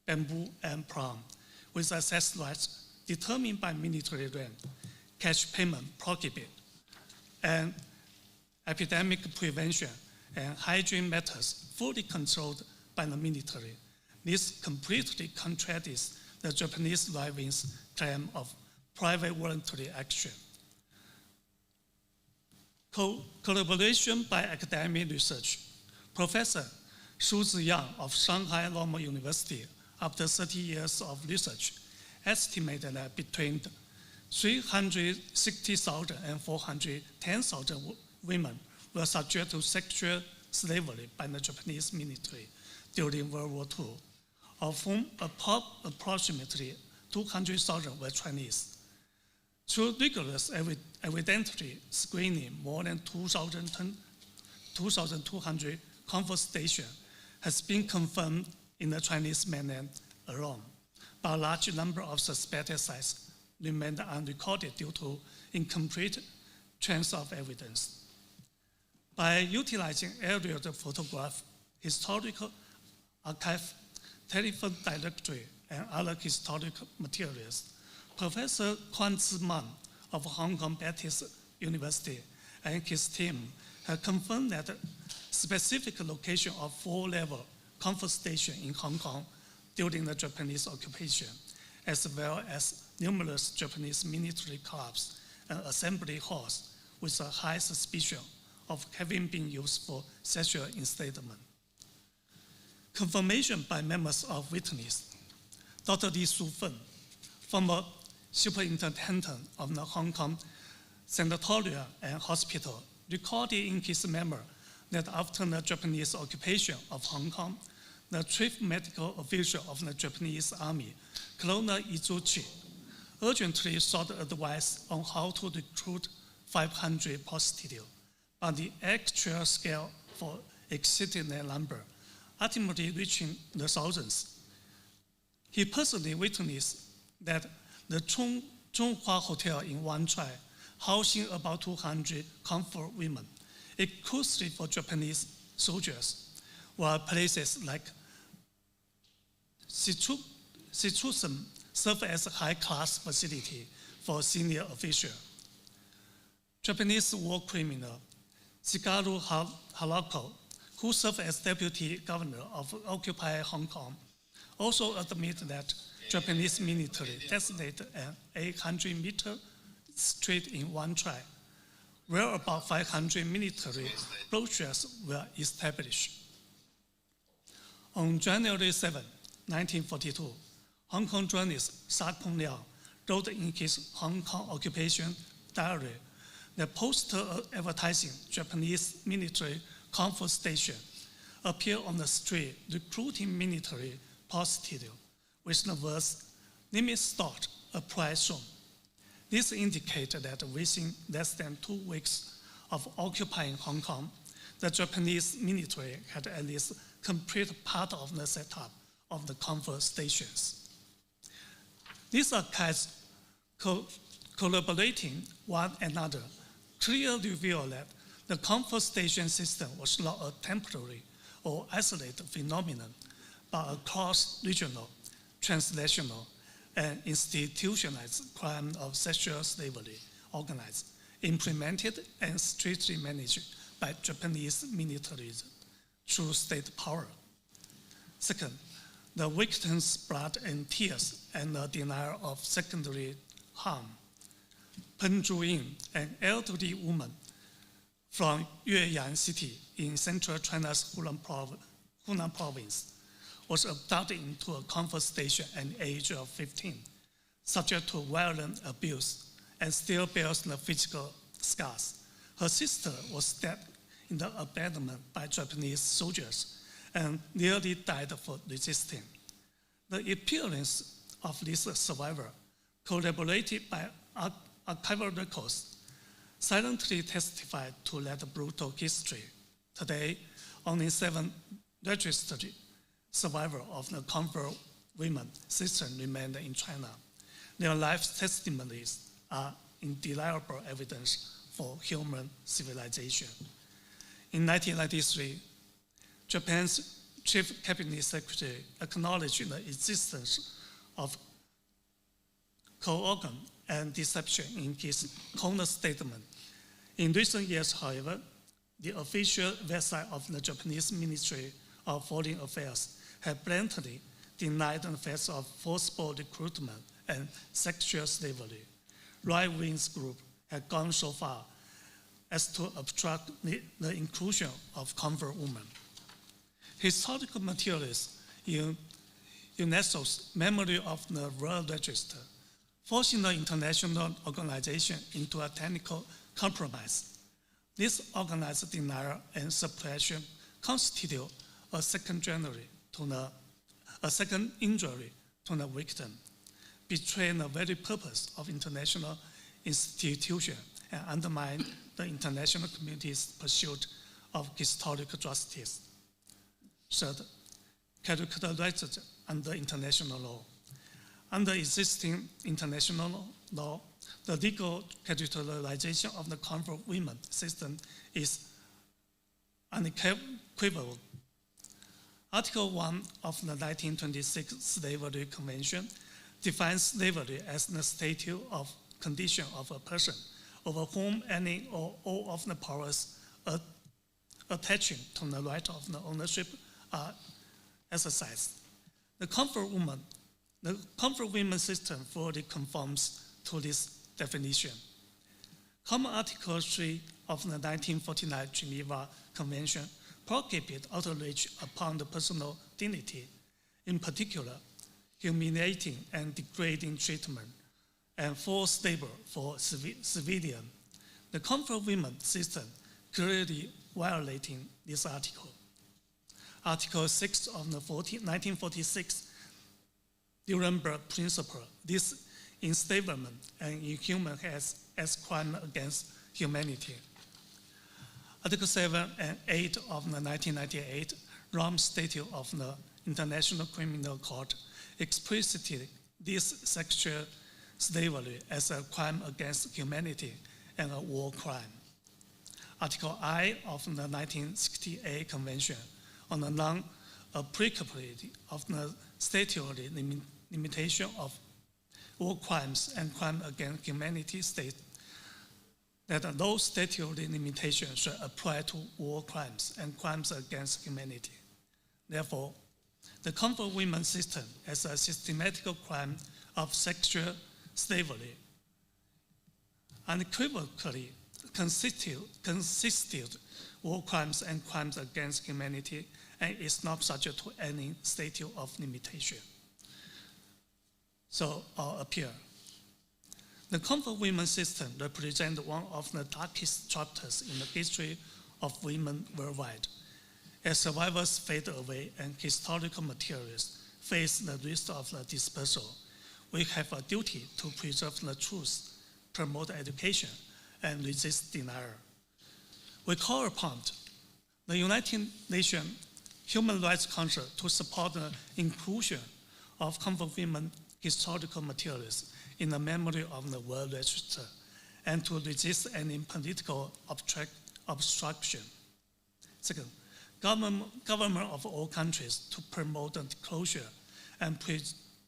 bamboo, and palm, with access rights determined by military rank, cash payment prohibited, and epidemic prevention and hygiene methods fully controlled by the military. This completely contradicts the Japanese right wing's claim of private voluntary action. Collaboration by academic research. Professor Shu Ziyang of Shanghai Normal University, after 30 years of research, estimated that between 360,000 and 410,000 women were subject to sexual slavery by the Japanese military during World War II, of whom approximately 200,000 were Chinese. Through rigorous evidentiary screening, more than 2,200 comfort stations has been confirmed in the Chinese mainland alone, but a large number of suspected sites remained unrecorded due to incomplete trends of evidence. By utilizing aerial photograph, historical archive, telephone directory, and other historical materials, Professor Quan Ziman of Hong Kong Baptist University and his team have confirmed that the specific location of 4-level comfort stations in Hong Kong during the Japanese occupation, as well as numerous Japanese military clubs and assembly halls with a high suspicion of having been used for sexual enslavement. Confirmation by members of witness. Dr. Li Sufeng, former superintendent of the Hong Kong Sanatorium and Hospital, recorded in his memoir that after the Japanese occupation of Hong Kong, the chief medical official of the Japanese Army, Colonel Izuchi, urgently sought advice on how to recruit 500 prostitutes, but the actual scale for exceeded that number, ultimately reaching the thousands. He personally witnessed that the Zhonghua Hotel in Wanchai, housing about 200 comfort women, exclusively for Japanese soldiers, while places like Sitsusen serve as a high-class facility for senior officials. Japanese war criminal Shigeru Harako, who served as deputy governor of occupied Hong Kong, also admitted that Japanese military designated an 800-meter street in Wanchai, where about 500 military brochures were established. On January 7, 1942, Hong Kong journalist Sha Kung Liao wrote in his Hong Kong occupation diary that poster advertising Japanese military comfort station appeared on the street recruiting military prostitutes with the words, "Name is stock, a price shown." This indicated that within less than 2 weeks of occupying Hong Kong, the Japanese military had at least completed part of the setup of the comfort stations. These archives collaborating one another clearly reveal that the comfort station system was not a temporary or isolated phenomenon, but a cross-regional, transnational, and institutionalized crime of sexual slavery, organized, implemented, and strictly managed by Japanese militarism through state power. Second, the victim's blood and tears and the denial of secondary harm. Pen Zhuyin, an elderly woman from Yueyang City in central China's Hunan province, was abducted into a comfort station at the age of 15, subject to violent abuse, and still bears the physical scars. Her sister was stabbed in the abandonment by Japanese soldiers and nearly died for resisting. The appearance of this survivor, corroborated by archival records, silently testified to that brutal history. Today, only 7 registered survivors of the comfort women system remain in China. Their life testimonies are indelible evidence for human civilization. In 1993, Japan's Chief Cabinet Secretary acknowledged the existence of co-organ and deception in his corner statement. In recent years, however, the official website of the Japanese Ministry of Foreign Affairs have blatantly denied the facts of forcible recruitment and sexual slavery. Right-wing groups have gone so far as to obstruct the inclusion of convert women. Historical materials in UNESCO's Memory of the World Register, forcing the international organization into a technical compromise. This organized denial and suppression constitute a second injury to the victim, betraying the very purpose of international institutions and undermine the international community's pursuit of historical justice. Third, characterized under international law. Under existing international law, the legal characterization of the convert women system is unequivocal. Article 1 of the 1926 Slavery Convention defines slavery as the statute of condition of a person over whom any or all of the powers attaching to the right of the ownership are exercised. The convert women system fully conforms to this definition. Common Article 3 of the 1949 Geneva Convention prohibits outrage upon the personal dignity, in particular, humiliating and degrading treatment and forced labor for civilians. The convert women system clearly violating this article. Article 6 of the 1946 Nuremberg Principle, this enslavement and inhuman as crime against humanity. Article 7 and 8 of the 1998 Rome Statute of the International Criminal Court explicitly this sexual slavery as a crime against humanity and a war crime. Article I of the 1968 Convention on the non-applicability of the statutory limitation of war crimes and crime against humanity states that no statutory limitation should apply to war crimes and crimes against humanity. Therefore, the convert women system as a systematic crime of sexual slavery unequivocally consisted war crimes and crimes against humanity and is not subject to any statute of limitation. So, our appeal. The convert women system represents one of the darkest chapters in the history of women worldwide. As survivors fade away and historical materials face the risk of the dispersal, we have a duty to preserve the truth, promote education, and resist denial. We call upon the United Nations Human Rights Council to support the inclusion of convert women historical materials in the memory of the World Register and to resist any political obstruction. Second, government of all countries to promote the closure and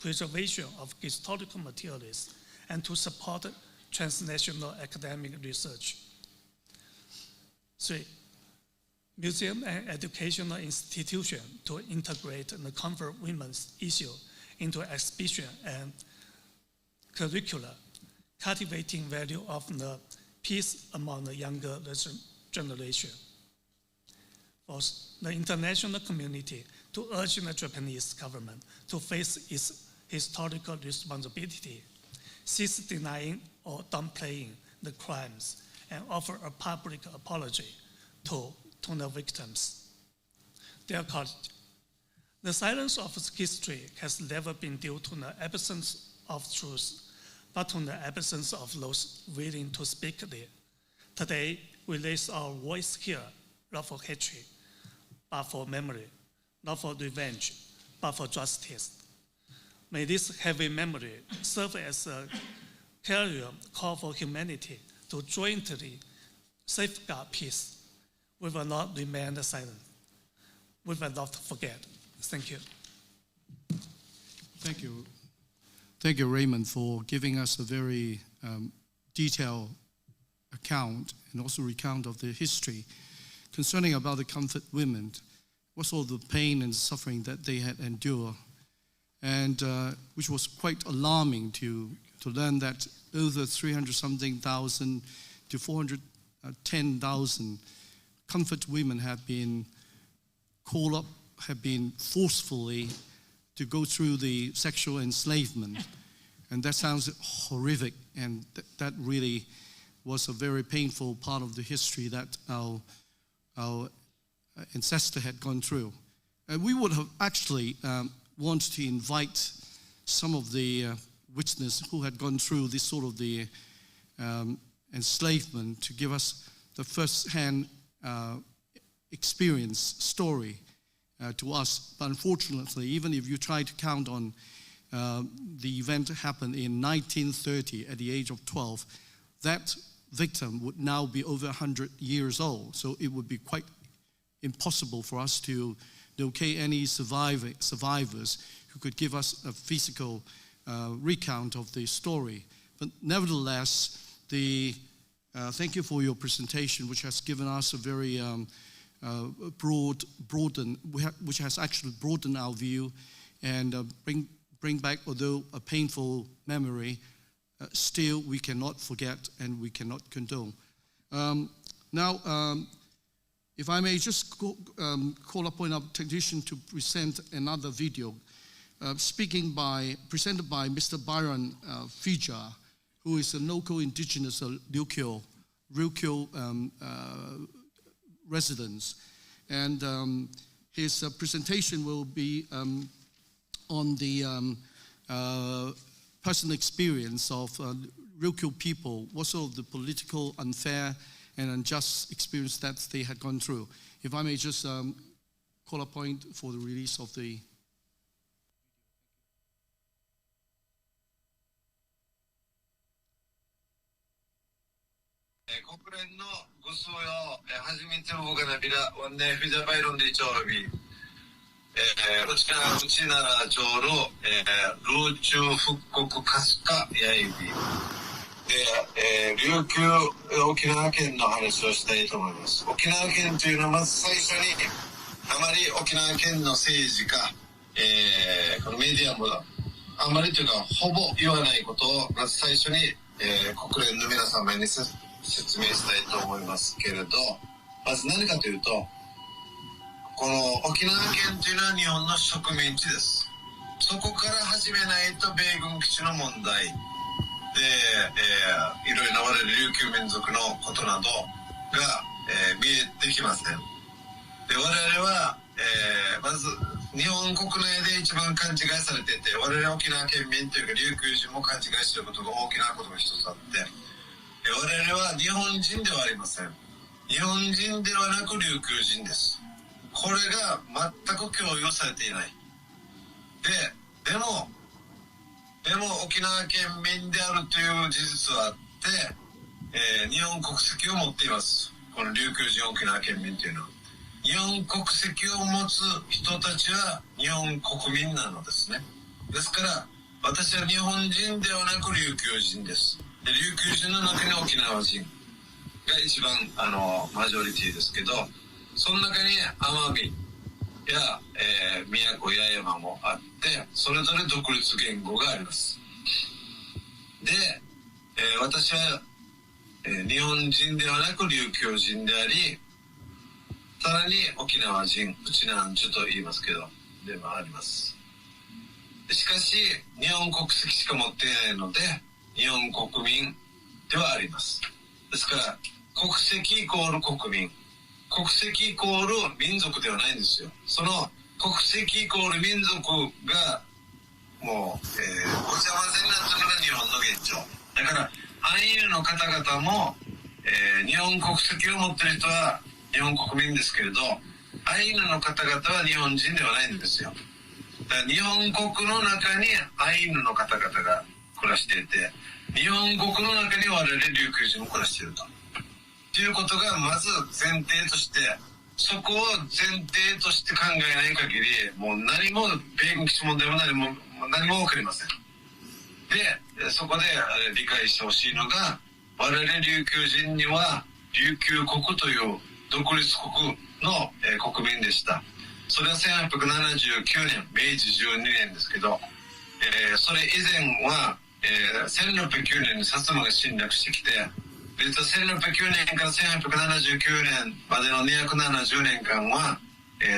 preservation of historical materials and to support transnational academic research. 3. Museum and educational institutions to integrate the convert women's issue into exhibition and curricula, cultivating value of the peace among the younger generation. Fourth, the international community to urge the Japanese government to face its historical responsibility, cease denying or downplaying the crimes, and offer a public apology to the victims. Dear colleagues, the silence of history has never been due to the absence of truth, but to the absence of those willing to speak it. Today, we raise our voice here, not for hatred, but for memory, not for revenge, but for justice. May this heavy memory serve as a carrier call for humanity to jointly safeguard peace. We will not remain silent. We will not forget. Thank you. Thank you. Thank you, Raymond, for giving us a very detailed account and also recount of the history concerning about the comfort women, what's all the pain and suffering that they had endured, and which was quite alarming to learn that over 300-something thousand to 410,000 comfort women have been called up, have been forcefully to go through the sexual enslavement. And that sounds horrific, and that really was a very painful part of the history that our ancestor had gone through. And we would have actually wanted to invite some of the witnesses who had gone through this sort of the enslavement to give us the first-hand experience story to us. But unfortunately, even if you try to count on the event happened in 1930 at the age of 12, that victim would now be over 100 years old. So it would be quite impossible for us to locate any survivors who could give us a physical recount of the story. But nevertheless, thank you for your presentation, which has given us a very which has actually broadened our view and bring back, although a painful memory, still we cannot forget and we cannot condone. Now, if I may just call upon our technician to present another video, presented by Mr. Byron Fija, who is a local indigenous Ryukyu residents. And his presentation will be on the personal experience of Ryukyu people, what sort of the political unfair and unjust experience that they had gone through. If I may just call a point for the release of the琉球沖縄県の話をしたいと思います。沖縄県というのはまず最初にあまり沖縄県の政治家、このメディアもあまりというかほぼ言わないことをまず最初に、国連の皆様に説明したいと思いますけれど、まず何かというと、この沖縄県というのは日本の植民地です。そこから始めないと米軍基地の問題で、いろいろな我々琉球民族のことなどが、見えてきません。で、我々は、まず日本国内で一番勘違いされていて、我々沖縄県民というか琉球人も勘違いしていることが大きなことが一つあって、我々は日本人ではありません。日本人ではなく琉球人です。これが全く共有されていない。でも沖縄県民であるという事実はあって、日本国籍を持っています。この琉球人沖縄県民というのは。日本国籍を持つ人たちは日本国民なのですね。ですから私は日本人ではなく琉球人です。で、琉球人の中に沖縄人が一番マジョリティですけど、その中に奄美や、宮古八重山もあって、それぞれ独立言語があります。で、私は、日本人ではなく琉球人であり、さらに沖縄人、うちなんちゅと言いますけど、でもあります。しかし、日本国籍しか持っていないので、日本国民ではあります。ですから、国籍イコール国民。国籍イコール民族ではないんですよ。その国籍イコール民族がもう、ごちゃ混ぜになったのが日本の現状。だからアイヌの方々も、日本国籍を持っている人は日本国民ですけれど、アイヌの方々は日本人ではないんですよ。だから日本国の中にアイヌの方々が暮らしていて、日本国の中に我々琉球人も暮らしていると。ということがまず前提として、そこを前提として考えない限り、もう何も米軍基地問題も何も分かりません。で、そこで理解してほしいのが、我々琉球人には琉球国という独立国の国民でした。それは1879年、明治12年ですけど、それ以前は、1609年に薩摩が侵略してきて、実は1609年から1879年までの270年間は、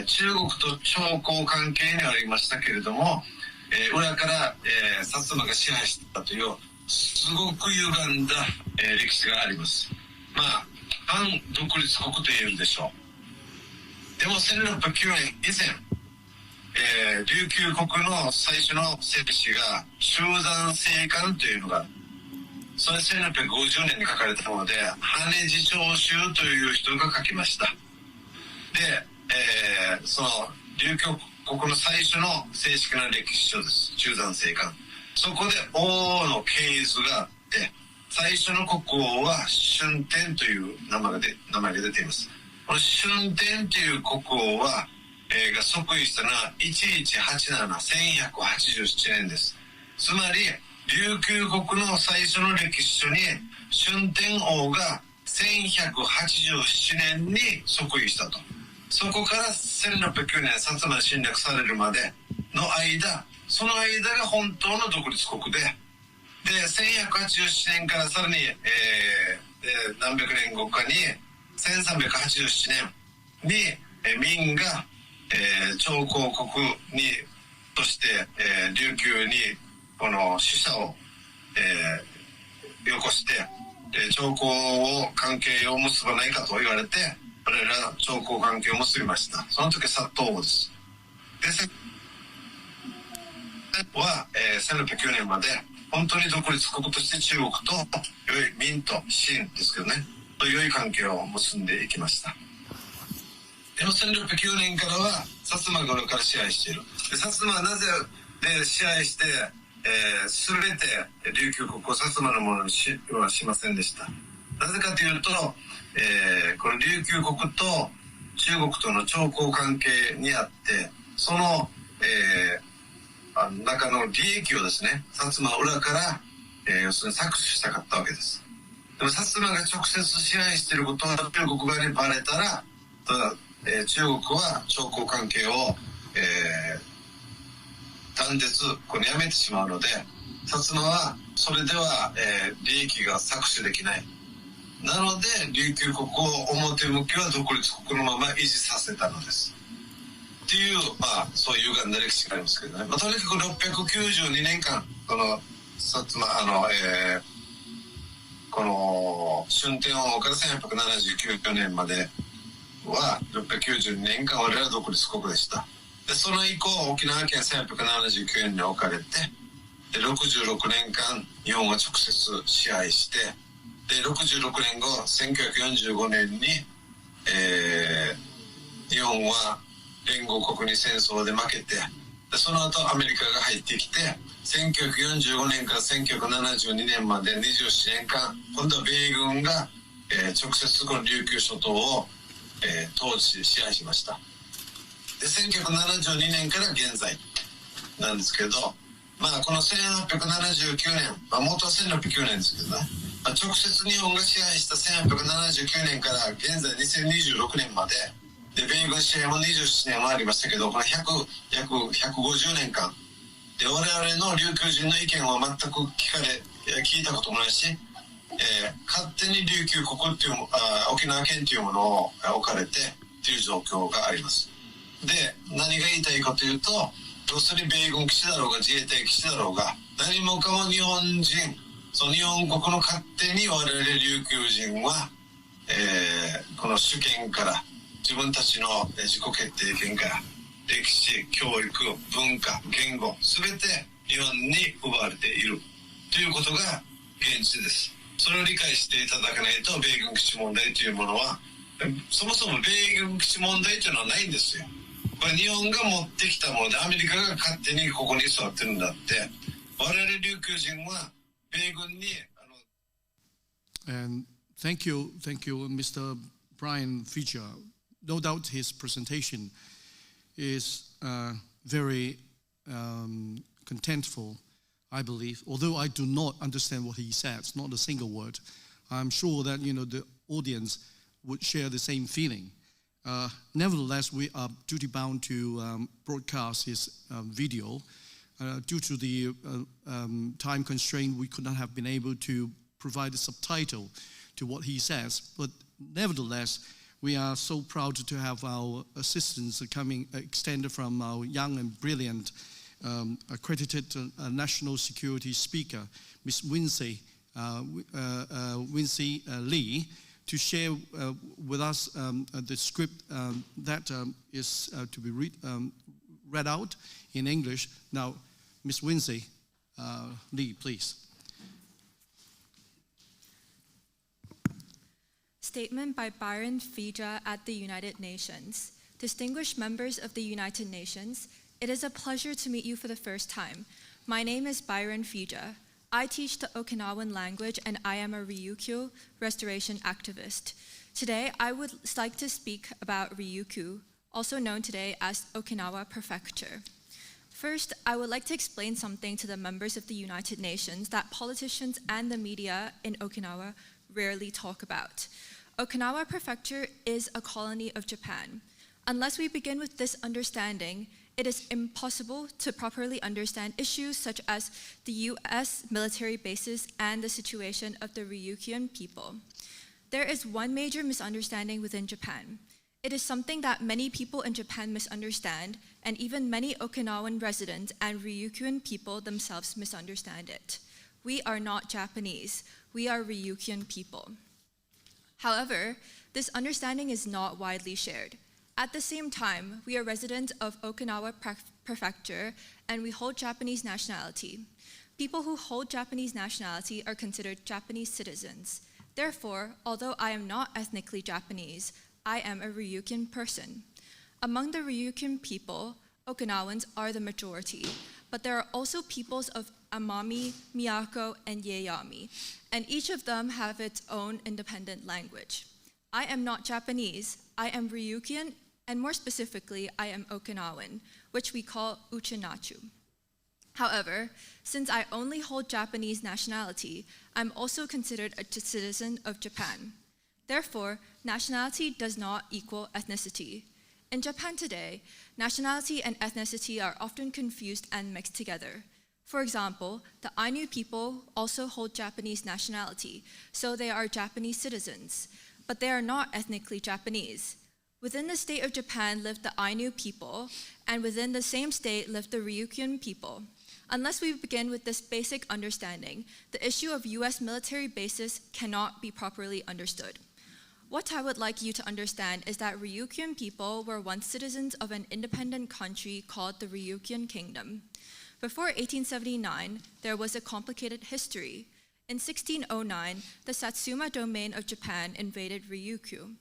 中国と朝貢関係にありましたけれども、裏から、薩摩が支配していたというすごく歪んだ、歴史があります。まあ反独立国と言えるでしょう。でも1609年以前、琉球国の最初の設置が集団静観というのが、それ1650年に書かれたもので、羽地長州という人が書きました。で、その琉球国の最初の正式な歴史書です。集団静観。そこで王の系図があって、最初の国王は春天という名前が出ています。この春天という国王は、が即位したのは1187、1187年です。つまり、琉球国の最初の歴史書に春天王が1187年に即位したと。そこから1609年薩摩に侵略されるまでの間、その間が本当の独立国で、1187年からさらに、何百年後かに1387年に、明が、朝貢国にとして、琉球にこの使者を、よこして、朝貢関係を結ばないかと言われて、我々は朝貢関係を結びました。その時薩東王です。は、1609年まで本当に独立国として中国と良い明と清ですけどね、と良い関係を結んでいきました。でも1609年からは薩摩が裏から支配している。で薩摩はなぜ支配して、全て琉球国を薩摩のものにはしませんでした。なぜかというと、この琉球国と中国との朝貢関係にあって、その、中の利益をですね、薩摩裏から、要するに搾取したかったわけです。でも薩摩が直接支配していることは中国側にバレたら、中国は朝貢関係を、断絶やめてしまうので、薩摩はそれでは、利益が搾取できない。なので琉球国を表向きは独立国のまま維持させたのです。っていう、そういう歪んだ歴史がありますけどね。とにかく692年間、この薩摩、この春天王から1879年までは692年間我々は独立国でした。で、その以降、沖縄県1879年に置かれて、で、66年間日本は直接支配して、で、66年後、1945年に、日本は連合国に戦争で負けて、でその後アメリカが入ってきて、1945年から1972年まで27年間、今度は米軍が、直接この琉球諸島を、統治支配しました。で、1972年から現在なんですけど、この1879年、元は1609年ですけどね、直接日本が支配した1879年から現在2026年まで、で、米軍支配も27年はありましたけど、この約150年間で、我々の琉球人の意見は全く聞いたこともないし、勝手に琉球国っていう沖縄県というものを置かれてという状況があります。で、何が言いたいかというと、要するに米軍基地だろうが自衛隊基地だろうが、何もかも日本人、その日本国の勝手に我々琉球人は、この主権から自分たちの自己決定権から歴史、教育、文化、言語、すべて日本に奪われているということが現実です。それを理解していただかないと、米軍基地問題というものは、そもそも米軍基地問題というのはないんですよ。これ日本が持ってきたもので、アメリカが勝手にここに座ってるんだって、我々琉球人は米軍にAnd Thank you, Mr. Byron Fija. No doubt his presentation is very contentful, I believe. Although I do not understand what he says, not a single word, I'm sure that the audience would share the same feeling. Nevertheless, we are duty-bound to broadcast his video. Due to the time constraint, we could not have been able to provide a subtitle to what he says. But nevertheless, we are so proud to have our assistance extended from our young and brilliant accredited national security speaker, Ms. Wincy Lee, to share with us the script that is to be read out in English. Now, Ms. Wincy Lee, please. Statement by Byron Fija at the United Nations. Distinguished members of the United Nations, it is a pleasure to meet you for the first time. My name is Byron Fija. I teach the Okinawan language and I am a Ryukyu restoration activist. Today, I would like to speak about Ryukyu, also known today as Okinawa Prefecture. First, I would like to explain something to the members of the United Nations that politicians and the media in Okinawa rarely talk about. Okinawa Prefecture is a colony of Japan. Unless we begin with this understanding, it is impossible to properly understand issues such as the US military bases and the situation of the Ryukyuan people. There is one major misunderstanding within Japan. It is something that many people in Japan misunderstand, and even many Okinawan residents and Ryukyuan people themselves misunderstand it. We are not Japanese. We are Ryukyuan people. However, this understanding is not widely shared. At the same time, we are residents of Okinawa Prefecture and we hold Japanese nationality. People who hold Japanese nationality are considered Japanese citizens. Therefore, although I am not ethnically Japanese, I am a Ryukyuan person. Among the Ryukyuan people, Okinawans are the majority, but there are also peoples of Amami, Miyako, and Yaeyami, and each of them have its own independent language. I am not Japanese, I am Ryukyuan, and more specifically, I am Okinawan, which we call Uchinachu. However, since I only hold Japanese nationality, I'm also considered a citizen of Japan. Therefore, nationality does not equal ethnicity. In Japan today, nationality and ethnicity are often confused and mixed together. For example, the Ainu people also hold Japanese nationality, so they are Japanese citizens, but they are not ethnically Japanese. Within the state of Japan live the Ainu people, and within the same state live the Ryukyuan people. Unless we begin with this basic understanding, the issue of US military bases cannot be properly understood. What I would like you to understand is that Ryukyuan people were once citizens of an independent country called the Ryukyuan Kingdom. Before 1879, there was a complicated history. In 1609, the Satsuma domain of Japan invaded Ryukyu.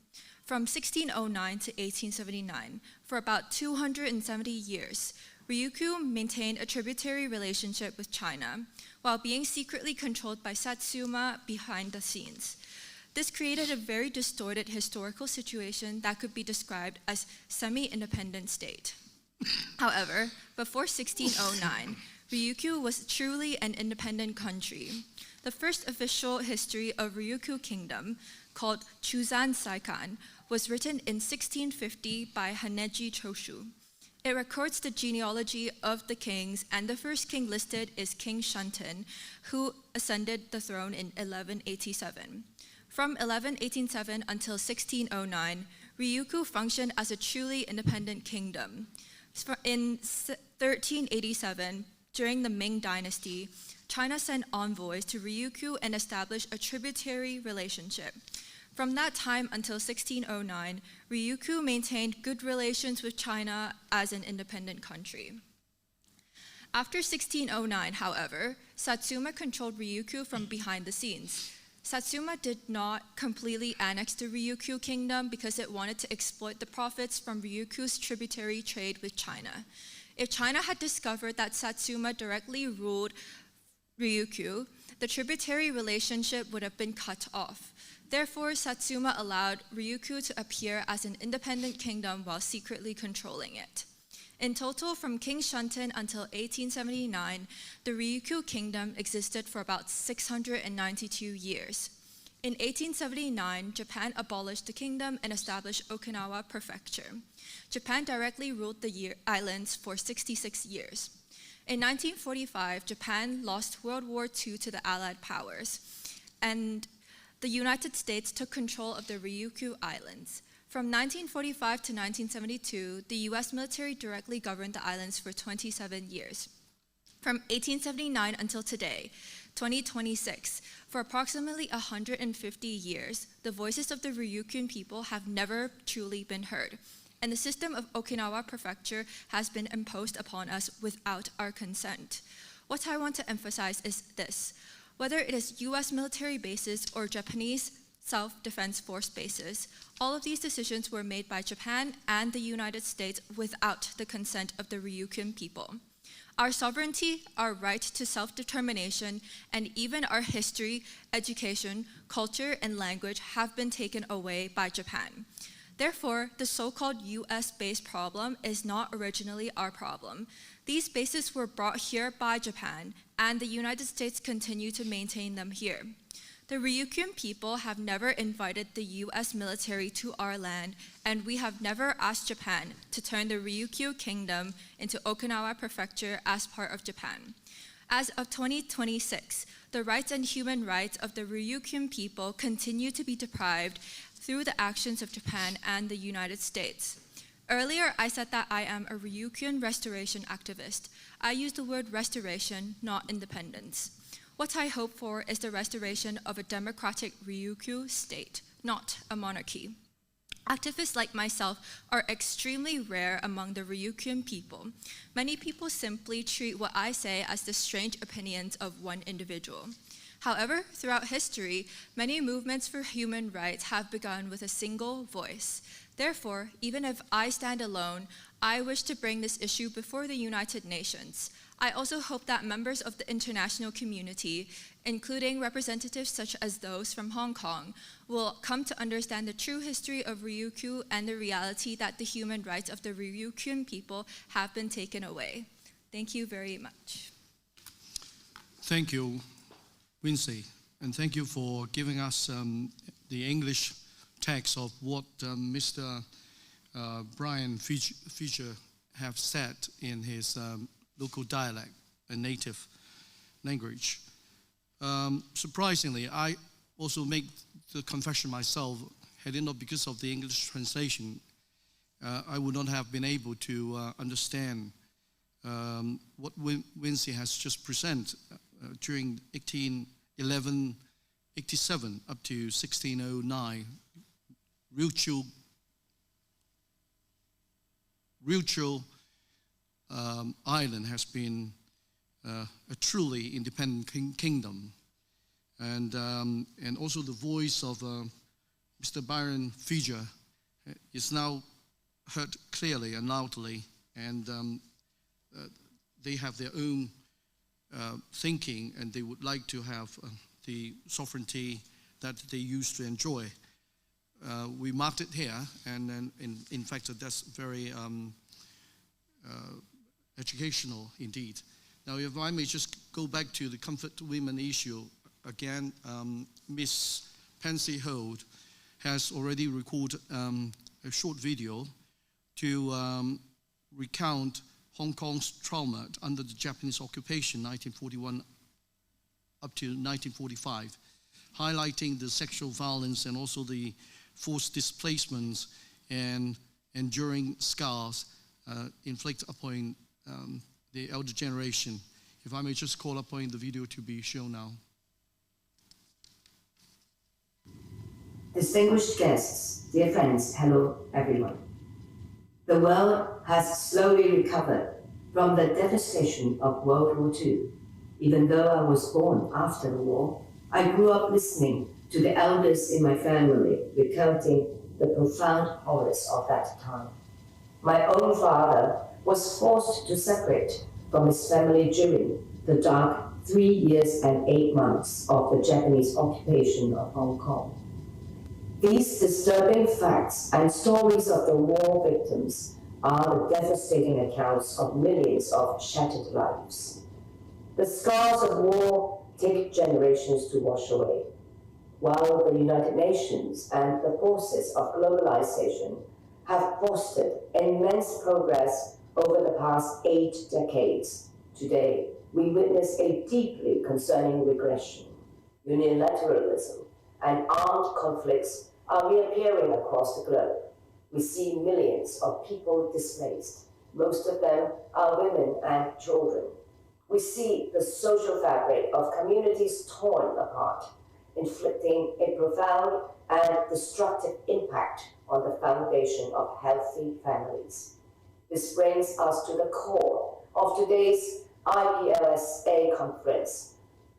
From 1609 to 1879, for about 270 years, Ryukyu maintained a tributary relationship with China, while being secretly controlled by Satsuma behind the scenes. This created a very distorted historical situation that could be described as semi-independent state. However, before 1609, Ryukyu was truly an independent country. The first official history of Ryukyu Kingdom, called Chuzan Saikan, was written in 1650 by Haneji Choshu. It records the genealogy of the kings, and the first king listed is King Shunten, who ascended the throne in 1187. From 1187 until 1609, Ryukyu functioned as a truly independent kingdom. In 1387, during the Ming Dynasty, China sent envoys to Ryukyu and established a tributary relationship. From that time until 1609, Ryukyu maintained good relations with China as an independent country. After 1609, however, Satsuma controlled Ryukyu from behind the scenes. Satsuma did not completely annex the Ryukyu kingdom because it wanted to exploit the profits from Ryukyu's tributary trade with China. If China had discovered that Satsuma directly ruled Ryukyu, the tributary relationship would have been cut off. Therefore, Satsuma allowed Ryukyu to appear as an independent kingdom while secretly controlling it. In total, from King Shunten until 1879, the Ryukyu kingdom existed for about 692 years. In 1879, Japan abolished the kingdom and established Okinawa Prefecture. Japan directly ruled the islands for 66 years. In 1945, Japan lost World War II to the Allied powers, and the United States took control of the Ryukyu Islands. From 1945 to 1972, the US military directly governed the islands for 27 years. From 1879 until today, 2026, for approximately 150 years, the voices of the Ryukyuan people have never truly been heard, and the system of Okinawa Prefecture has been imposed upon us without our consent. What I want to emphasize is this: whether it is US military bases or Japanese self-defense force bases, all of these decisions were made by Japan and the United States without the consent of the Ryukyuan people. Our sovereignty, our right to self-determination, and even our history, education, culture, and language have been taken away by Japan. Therefore, the so-called US-based problem is not originally our problem. These bases were brought here by Japan, and the United States continue to maintain them here. The Ryukyuan people have never invited the US military to our land, and we have never asked Japan to turn the Ryukyu kingdom into Okinawa Prefecture as part of Japan. As of 2026, the rights and human rights of the Ryukyuan people continue to be deprived through the actions of Japan and the United States. Earlier, I said that I am a Ryukyuan restoration activist. I use the word restoration, not independence. What I hope for is the restoration of a democratic Ryukyu state, not a monarchy. Activists like myself are extremely rare among the Ryukyuan people. Many people simply treat what I say as the strange opinions of one individual. However, throughout history, many movements for human rights have begun with a single voice. Therefore, even if I stand alone, I wish to bring this issue before the United Nations. I also hope that members of the international community, including representatives such as those from Hong Kong, will come to understand the true history of Ryukyu and the reality that the human rights of the Ryukyuan people have been taken away. Thank you very much. Thank you, Wincy, and thank you for giving us the English text of what Mr. Byron Fija have said in his local dialect, a native language. Surprisingly, I also make the confession myself, had it not because of the English translation, I would not have been able to understand what Wincy has just presented during 1887 up to 1609. Ryukyu Island has been a truly independent kingdom, and also the voice of Mr. Byron Fija is now heard clearly and loudly, and they have their own thinking, and they would like to have the sovereignty that they used to enjoy. We marked it here, and in fact, that's very educational indeed. Now, if I may just go back to the comfort to women issue again, Miss Pansy Ho has already recorded a short video to recount Hong Kong's trauma under the Japanese occupation, 1941 up to 1945, highlighting the sexual violence and also the forced displacements and enduring scars inflicted upon the elder generation. If I may just call upon the video to be shown now. Distinguished guests, dear friends, hello everyone. The world has slowly recovered from the devastation of World War II. Even though I was born after the war, I grew up listening to the elders in my family recounting the profound horrors of that time. My own father was forced to separate from his family during the dark 3 years and 8 months of the Japanese occupation of Hong Kong. These disturbing facts and stories of the war victims are the devastating accounts of millions of shattered lives. The scars of war take generations to wash away, while the United Nations and the forces of globalization have fostered immense progress over the past 8 decades. Today, we witness a deeply concerning regression. Unilateralism and armed conflicts are reappearing across the globe. We see millions of people displaced. Most of them are women and children. We see the social fabric of communities torn apart, inflicting a profound and destructive impact on the foundation of healthy families. This brings us to the core of today's Iplsa conference.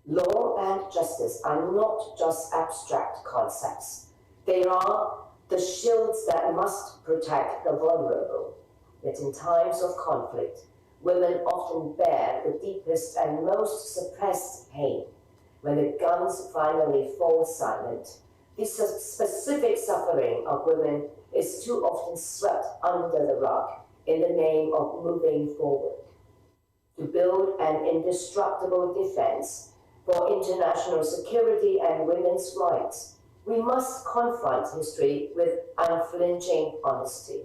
Law and justice are not just abstract concepts. They are the shields that must protect the vulnerable. Yet in times of conflict, women often bear the deepest and most suppressed pain. When the guns finally fall silent, this specific suffering of women is too often swept under the rug in the name of moving forward. To build an indestructible defense for international security and women's rights, we must confront history with unflinching honesty.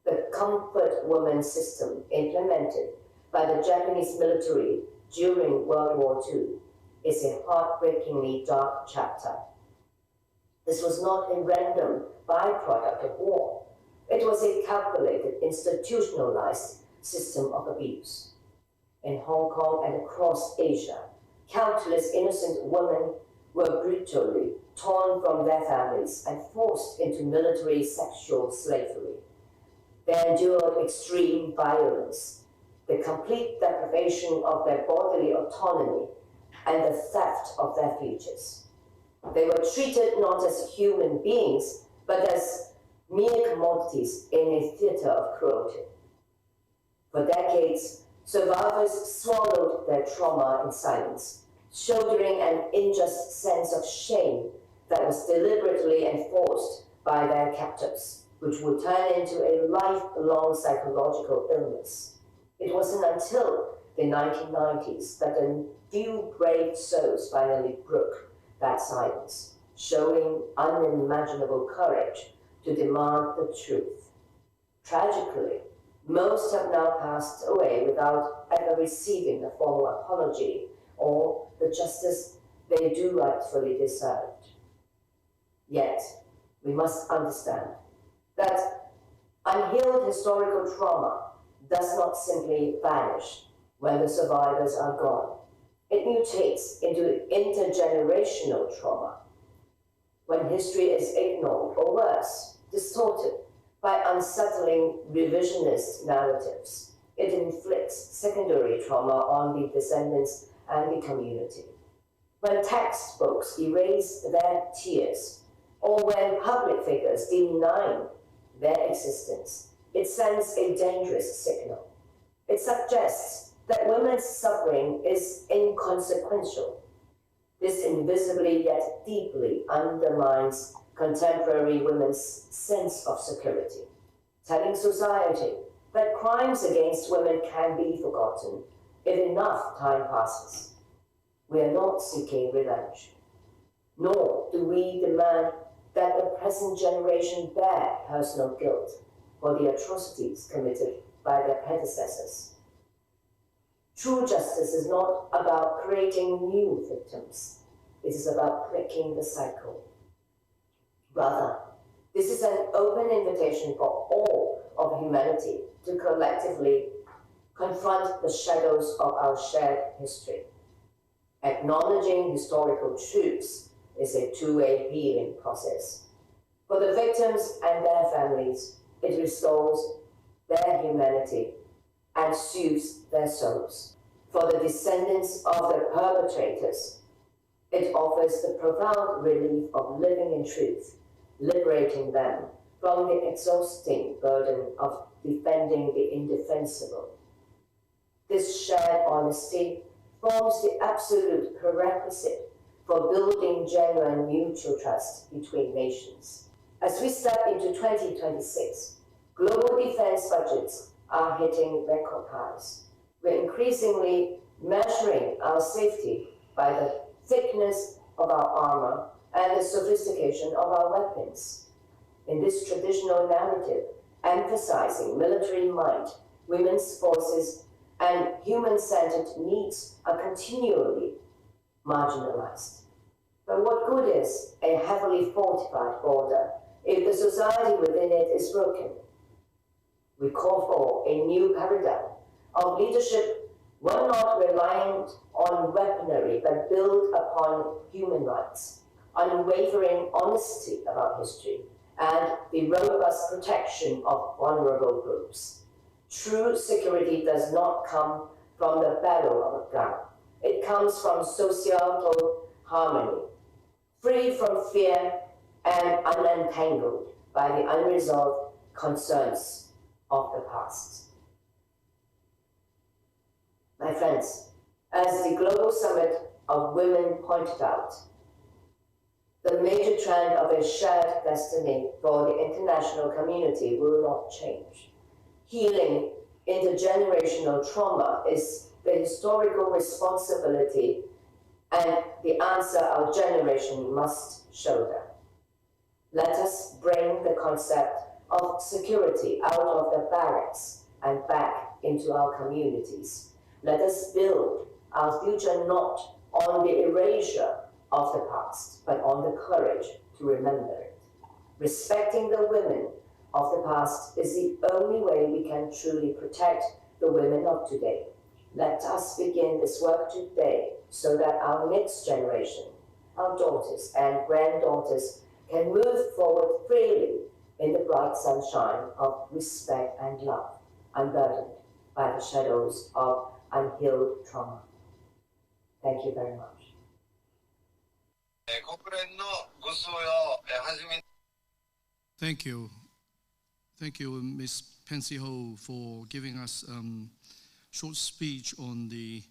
The comfort woman system implemented by the Japanese military during World War II is a heartbreakingly dark chapter. This was not a random byproduct of war. It was a calculated, institutionalized system of abuse. In Hong Kong and across Asia, countless innocent women were brutally torn from their families and forced into military sexual slavery. They endured extreme violence, the complete deprivation of their bodily autonomy, and the theft of their futures. They were treated not as human beings, but as mere commodities in a theater of cruelty. For decades, survivors swallowed their trauma in silence, shouldering an unjust sense of shame that was deliberately enforced by their captors, which would turn into a lifelong psychological illness. It wasn't until the 1990s that a few brave souls finally broke that silence, showing unimaginable courage to demand the truth. Tragically, most have now passed away without ever receiving a formal apology or the justice they do rightfully deserved. Yet, we must understand that unhealed historical trauma does not simply vanish when the survivors are gone. It mutates into intergenerational trauma. When history is ignored, or worse, distorted by unsettling revisionist narratives, it inflicts secondary trauma on the descendants and the community. When textbooks erase their tears, or when public figures deny their existence, it sends a dangerous signal. It suggests that women's suffering is inconsequential. This invisibly yet deeply undermines contemporary women's sense of security, telling society that crimes against women can be forgotten if enough time passes. We are not seeking revenge, nor do we demand that the present generation bear personal guilt for the atrocities committed by their predecessors. True justice is not about creating new victims. It is about breaking the cycle. Rather, this is an open invitation for all of humanity to collectively confront the shadows of our shared history. Acknowledging historical truths is a two-way healing process. For the victims and their families, it restores their humanity and soothes their souls. For the descendants of the perpetrators, it offers the profound relief of living in truth, liberating them from the exhausting burden of defending the indefensible. This shared honesty forms the absolute prerequisite for building genuine mutual trust between nations. As we step into 2026, global defense budgets are hitting record highs. We're increasingly measuring our safety by the thickness of our armor and the sophistication of our weapons. In this traditional narrative, emphasizing military might, women's forces, and human-centered needs are continually marginalized. But what good is a heavily fortified border if the society within it is broken? We call for a new paradigm of leadership, one not reliant on weaponry, but built upon human rights, unwavering honesty about history, and the robust protection of vulnerable groups. True security does not come from the barrel of a gun. It comes from societal harmony, free from fear and unentangled by the unresolved concerns of the past. My friends, as the Global Summit of Women pointed out, the major trend of a shared destiny for the international community will not change. Healing intergenerational trauma is the historical responsibility and the answer our generation must shoulder. Let us bring the concept of security out of the barracks and back into our communities. Let us build our future not on the erasure of the past, but on the courage to remember it. Respecting the women of the past is the only way we can truly protect the women of today. Let us begin this work today so that our next generation, our daughters and granddaughters, can move forward freely in the bright sunshine of respect and love, unburdened by the shadows of unhealed trauma. Thank you very much. Thank you. Thank you, Ms. Pansy Ho, for giving us a short speech on the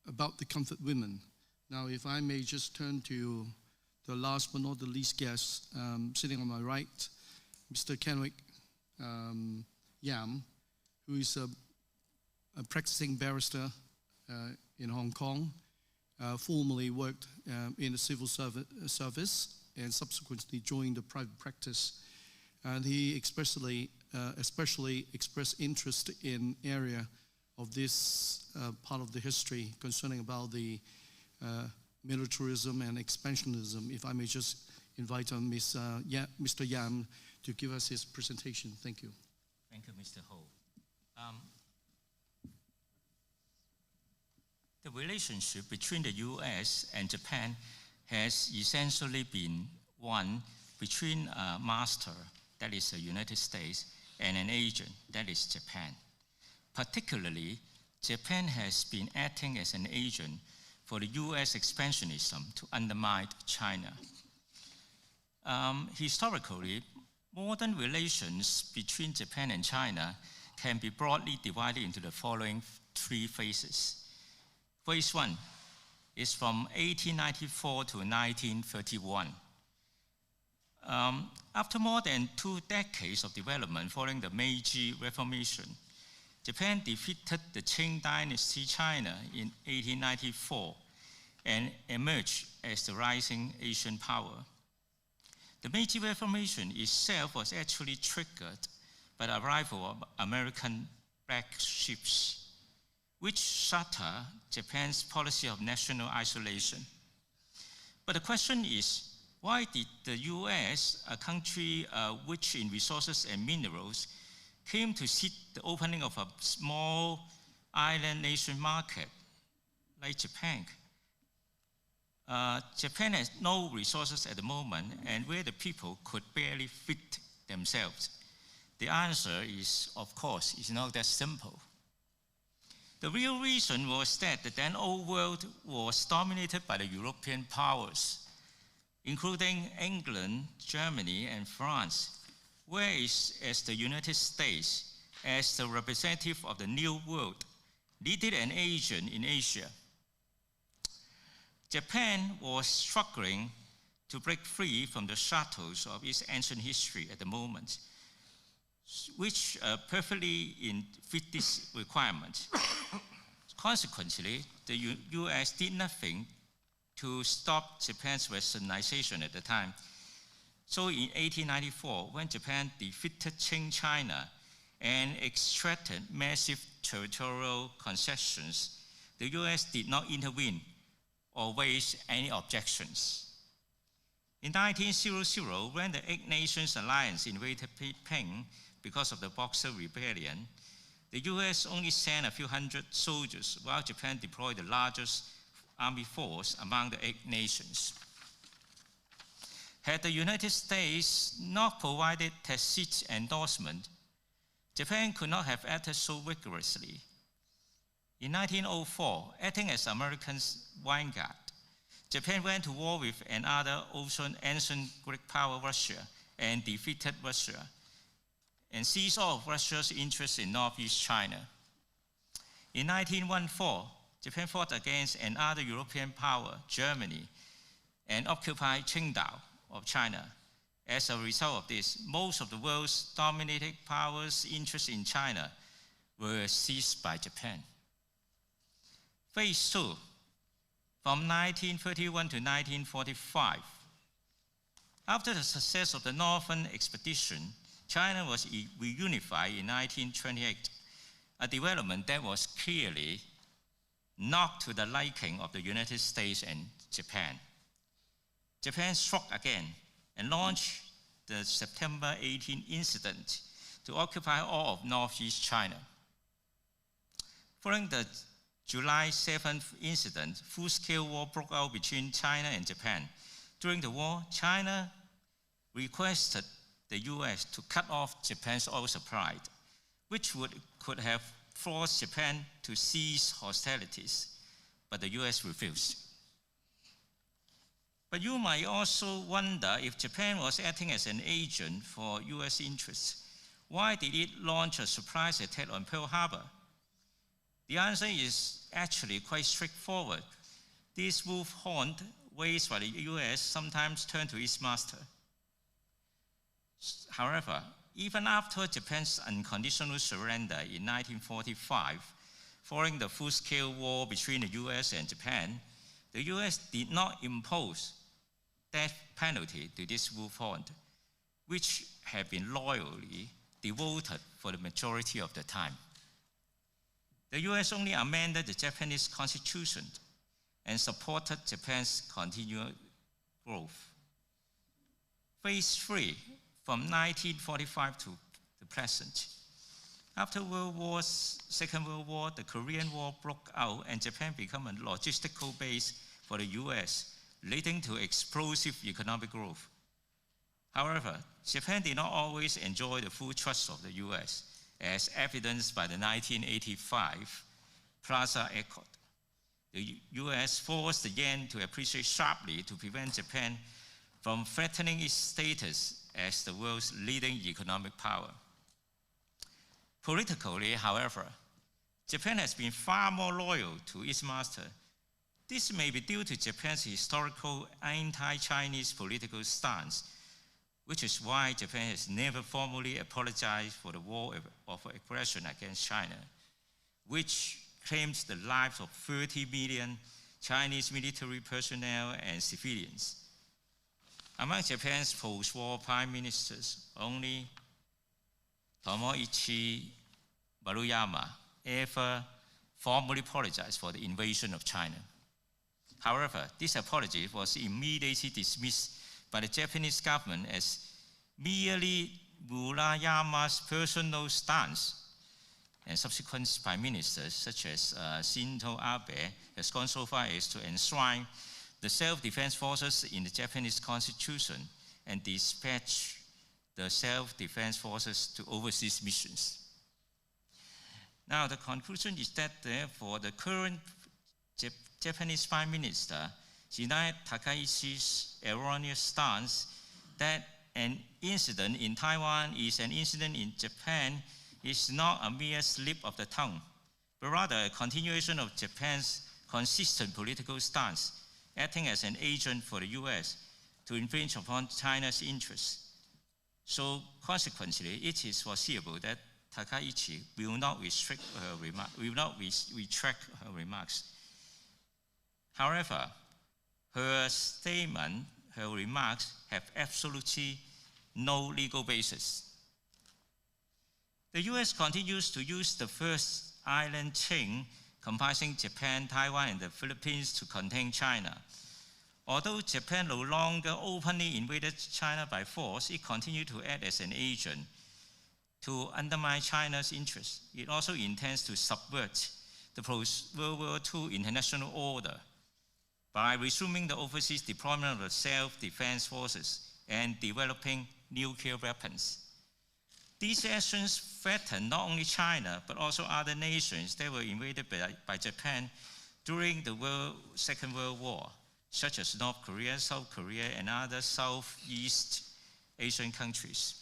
about the comfort women. Now, if I may just turn to the last but not the least guest, sitting on my right, Mr. Kenwick Yam, who is a practicing barrister in Hong Kong, formerly worked in the civil service and subsequently joined the private practice. And he especially expressed interest in area of this part of the history concerning about the militarism and expansionism. If I may just invite Mr. Yam to give us his presentation. Thank you. Thank you, Mr. Ho. The relationship between the US and Japan has essentially been one between a master, that is the United States, and an agent, that is Japan. Particularly, Japan has been acting as an agent for the US expansionism to undermine China. Historically, modern relations between Japan and China can be broadly divided into the following three phases. Phase one is from 1894 to 1931. After more than 2 decades of development following the Meiji Reformation, Japan defeated the Qing Dynasty China in 1894 and emerged as the rising Asian power. The Meiji Reformation itself was actually triggered by the arrival of American black ships, which shattered Japan's policy of national isolation. But the question is, why did the US, a country rich in resources and minerals, came to seek the opening of a small island nation market like Japan? Japan has no resources at the moment, and where the people could barely feed themselves. The answer is, of course, is not that simple. The real reason was that the then old world was dominated by the European powers, including England, Germany, and France, whereas as the United States, as the representative of the New World, needed an agent in Asia. Japan was struggling to break free from the shackles of its ancient history at the moment, which perfectly fit this requirement. Consequently, the US did nothing to stop Japan's westernization at the time. So in 1894, when Japan defeated Qing China and extracted massive territorial concessions, the US did not intervene or raise any objections. In 1900, when the Eight Nations Alliance invaded Peiping because of the Boxer Rebellion, the US only sent a few hundred soldiers, while Japan deployed the largest army force among the Eight Nations. Had the United States not provided tacit endorsement, Japan could not have acted so vigorously. In 1904, acting as America's vanguard, Japan went to war with another ancient Greek power, Russia, and defeated Russia, and seized all of Russia's interests in Northeast China. In 1914, Japan fought against another European power, Germany, and occupied Qingdao of China. As a result of this, most of the world's dominating powers' interests in China were seized by Japan. Phase 2, from 1931 to 1945. After the success of the Northern Expedition, China was reunified in 1928, a development that was clearly not to the liking of the United States and Japan. Japan struck again and launched the September 18 incident to occupy all of Northeast China. Following the July 7th incident, full-scale war broke out between China and Japan. During the war, China requested the US to cut off Japan's oil supply, which could have forced Japan to cease hostilities, but the US refused. But you might also wonder, if Japan was acting as an agent for US interests, why did it launch a surprise attack on Pearl Harbor? The answer is actually quite straightforward. This wolf horn raised by the US sometimes turned to its master. However, even after Japan's unconditional surrender in 1945, following the full-scale war between the US and Japan, the US did not impose death penalty to this wolf horn, which had been loyally devoted for the majority of the time. The US only amended the Japanese constitution and supported Japan's continued growth. Phase 3, from 1945 to the present. After Second World War, the Korean War broke out and Japan became a logistical base for the US, leading to explosive economic growth. However, Japan did not always enjoy the full trust of the US, as evidenced by the 1985 Plaza Accord. The US forced the yen to appreciate sharply to prevent Japan from threatening its status as the world's leading economic power. Politically, however, Japan has been far more loyal to its master. This may be due to Japan's historical anti-Chinese political stance, which is why Japan has never formally apologized for the war of aggression against China, which claims the lives of 30 million Chinese military personnel and civilians. Among Japan's post-war prime ministers, only Tomoichi Maruyama ever formally apologized for the invasion of China. However, this apology was immediately dismissed by the Japanese government as merely Murayama's personal stance, and subsequent prime ministers such as Shinzo Abe has gone so far as to enshrine the self-defense forces in the Japanese constitution and dispatch the self-defense forces to overseas missions. Now, the conclusion is that, therefore, the current Japanese Prime Minister, Shinai Takaichi's erroneous stance that an incident in Taiwan is an incident in Japan is not a mere slip of the tongue, but rather a continuation of Japan's consistent political stance, acting as an agent for the US to infringe upon China's interests. So consequently, it is foreseeable that Takaichi will not retract her remarks. However, her statement, her remarks have absolutely no legal basis. The US continues to use the first island chain comprising Japan, Taiwan, and the Philippines to contain China. Although Japan no longer openly invaded China by force, it continued to act as an agent to undermine China's interests. It also intends to subvert the post-World War II international order by resuming the overseas deployment of the self-defense forces and developing nuclear weapons. These actions threaten not only China, but also other nations that were invaded by Japan during the Second World War, such as North Korea, South Korea, and other Southeast Asian countries.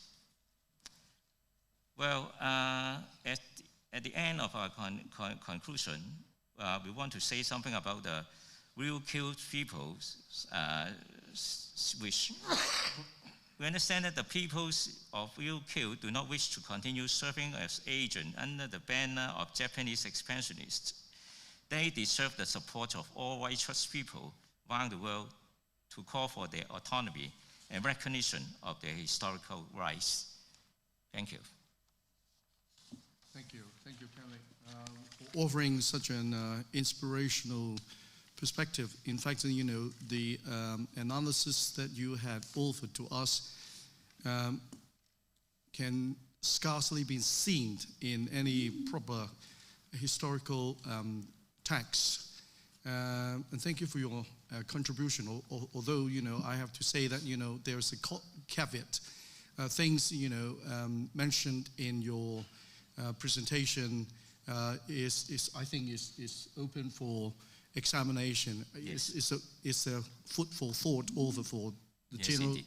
Well, at the end of our conclusion, we want to say something about the Ryukyu people's wish. We understand that the peoples of Ryukyu do not wish to continue serving as agents under the banner of Japanese expansionists. They deserve the support of all righteous people around the world to call for their autonomy and recognition of their historical rights. Thank you. Thank you, Kelly, for offering such an inspirational perspective. In fact, you know, the analysis that you had offered to us can scarcely be seen in any proper historical text. And thank you for your contribution. Although, you know, I have to say that, you know, there's a caveat. Things, you know, mentioned in your presentation is I think is open for examination. Yes. It's a food for thought over for the general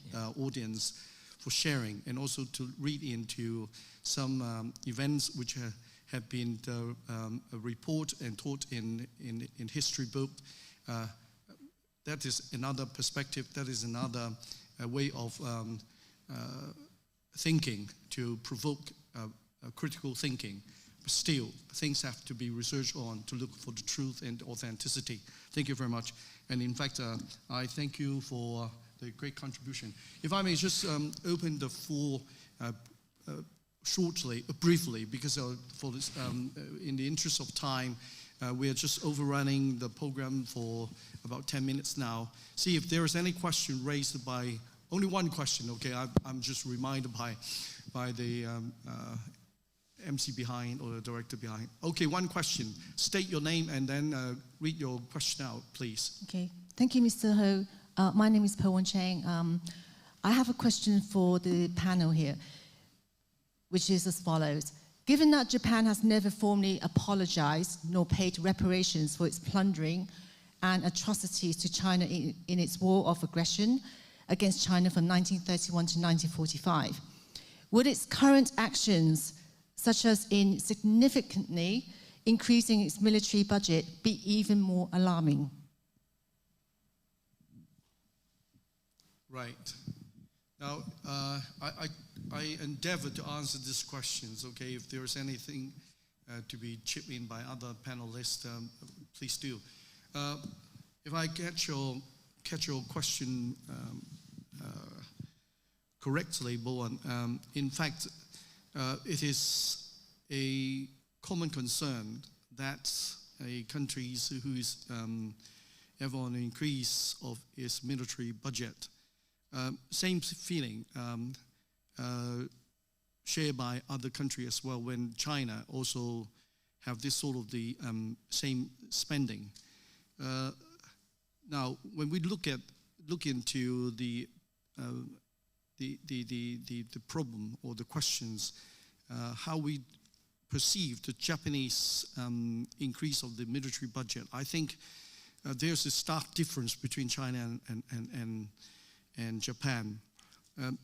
audience for sharing, and also to read into some events which have been reported and taught in history book. That is another perspective. That is another way of thinking to provoke critical thinking. But still, things have to be researched on to look for the truth and authenticity. Thank you very much. And in fact, I thank you for the great contribution. If I may just open the floor briefly, because for this, in the interest of time, we are just overrunning the program for about 10 minutes now. See if there is any question raised by, only one question, okay? I'm just reminded by the MC behind or the director behind. Okay, one question. State your name and then read your question out, please. Okay, thank you, Mr. Ho. My name is Po Wan Chang. I have a question for the panel here, which is as follows. Given that Japan has never formally apologized nor paid reparations for its plundering and atrocities to China in its war of aggression against China from 1931 to 1945, would its current actions, such as in significantly increasing its military budget, be even more alarming? Right. Now, I endeavor to answer these questions, okay? If there is anything to be chipped in by other panelists, please do. If I catch your question correctly, Bowen, in fact, it is a common concern that a country who is ever on an increase of its military budget, same feeling shared by other countries as well, when China also have this sort of the same spending. Now, when we look into the problem or the questions, how we perceive the Japanese increase of the military budget, I think there's a stark difference between China and Japan.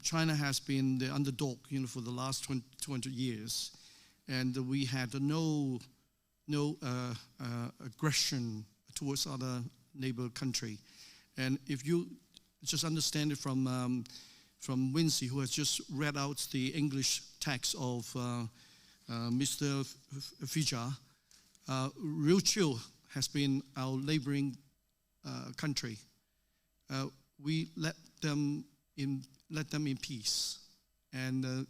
China has been the underdog, for the last 200 years, and we had no aggression towards other neighbor country. And if you just understand it from Wincy, who has just read out the English text of Mr. Fija, Ryukyu has been our laboring country. We let them in peace, and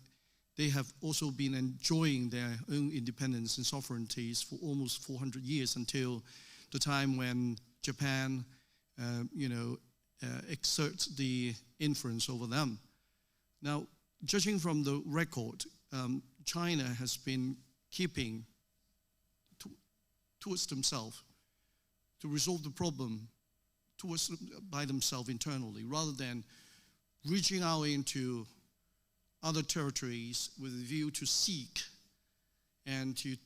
they have also been enjoying their own independence and sovereignties for almost 400 years until the time when Japan, exerts the influence over them. Now, judging from the record, China has been keeping towards themselves to resolve the problem by themselves internally, rather than reaching out into other territories with a view to seek and to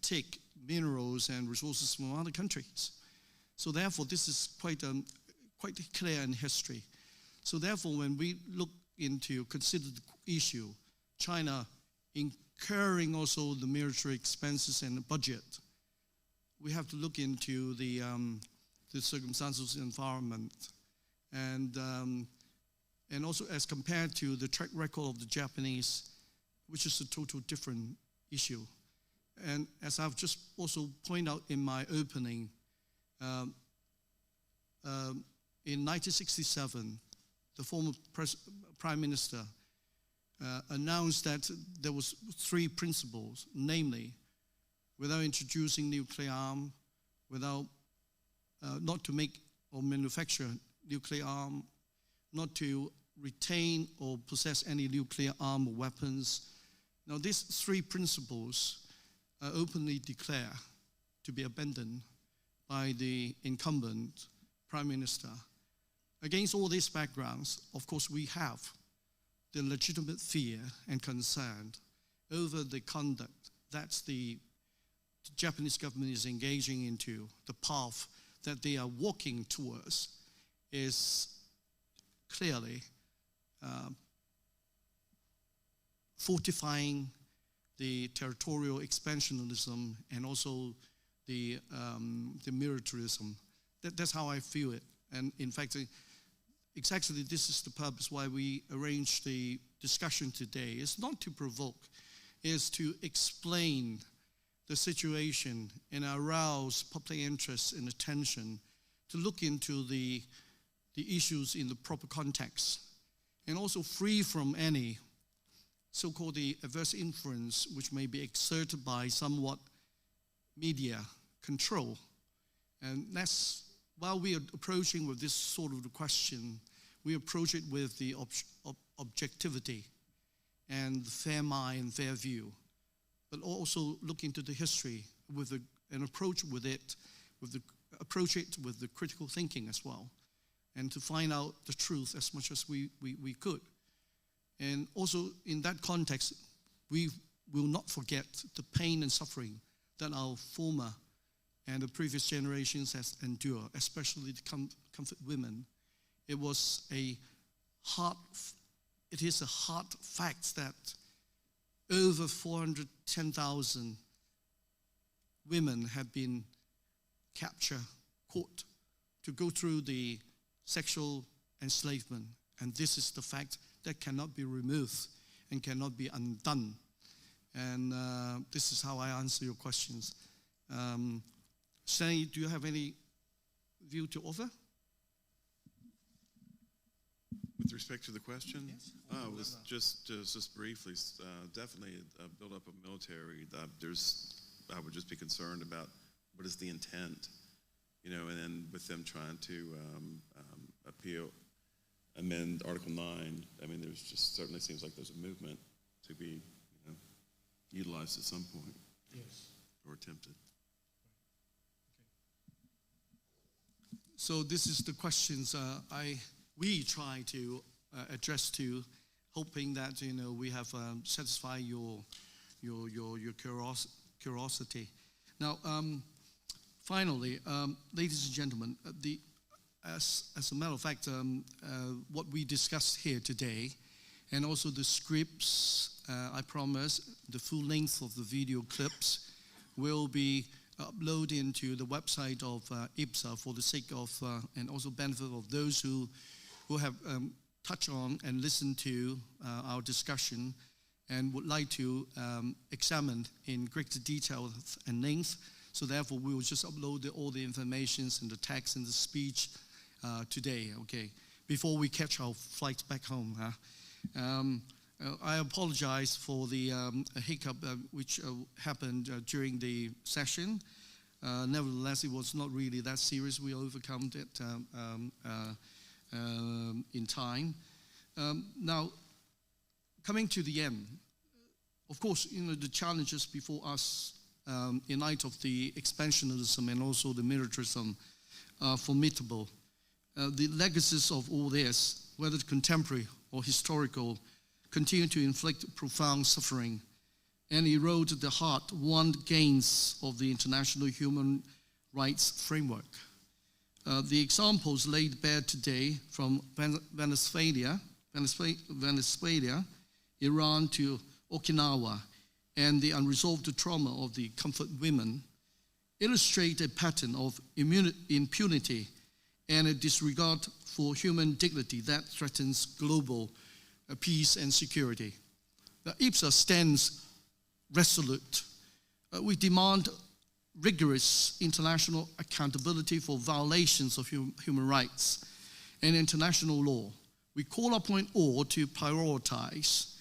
take minerals and resources from other countries. So therefore, this is quite clear in history. So therefore, when we consider the issue, China incurring also the military expenses and the budget, we have to look into the circumstances of the environment, and also as compared to the track record of the Japanese, which is a total different issue. And as I've just also pointed out in my opening, in 1967, the former Prime Minister announced that there was 3 principles, namely, without introducing nuclear arm, without not to make or manufacture nuclear arm, not to retain or possess any nuclear arm or weapons. Now, these 3 principles are openly declared to be abandoned by the incumbent Prime Minister. Against all these backgrounds, of course, we have the legitimate fear and concern over the conduct that the Japanese government is engaging into. The path that they are walking towards is clearly fortifying the territorial expansionism and also the militarism. That's how I feel it. And in fact, exactly this is the purpose why we arranged the discussion today. It's not to provoke, it's to explain the situation and arouse public interest and attention, to look into the issues in the proper context, and also free from any so-called the adverse influence which may be exerted by somewhat media control. And that's, while we are approaching with this sort of question, we approach it with the objectivity and fair mind, fair view, but also look into the history and approach it with the critical thinking as well, and to find out the truth as much as we could. And also in that context, we will not forget the pain and suffering that our former and the previous generations has endured, especially the comfort women. It is a hard fact that over 410,000 women have been captured, caught, to go through the sexual enslavement. And this is the fact that cannot be removed and cannot be undone. And this is how I answer your questions. Stanley, do you have any view to offer? With respect to the question? Yes. It was just briefly, definitely a build-up of military. I would just be concerned about what is the intent, and then with them trying to amend Article 9. I mean, there's just certainly seems like there's a movement to be, utilized at some point. Yes. Or attempted. So this is the questions we try to address to, hoping that we have satisfied your curiosity. Now, finally, ladies and gentlemen, as a matter of fact, what we discussed here today, and also the scripts, I promise, the full length of the video clips will be upload into the website of Iplsa for the sake of and also benefit of those who have touched on and listened to our discussion and would like to examine in greater detail and length. So therefore, we will just upload all the informations and the text and the speech today, okay, before we catch our flight back home. I apologize for the hiccup which happened during the session. Nevertheless, it was not really that serious. We overcome it in time. Now, coming to the end, of course, the challenges before us in light of the expansionism and also the militarism are formidable. The legacies of all this, whether contemporary or historical, continue to inflict profound suffering and erode the hard-won gains of the international human rights framework. The examples laid bare today from Venezuela, Iran to Okinawa, and the unresolved trauma of the comfort women illustrate a pattern of impunity and a disregard for human dignity that threatens global peace and security. Iplsa stands resolute. We demand rigorous international accountability for violations of human rights and international law. We call upon all to prioritize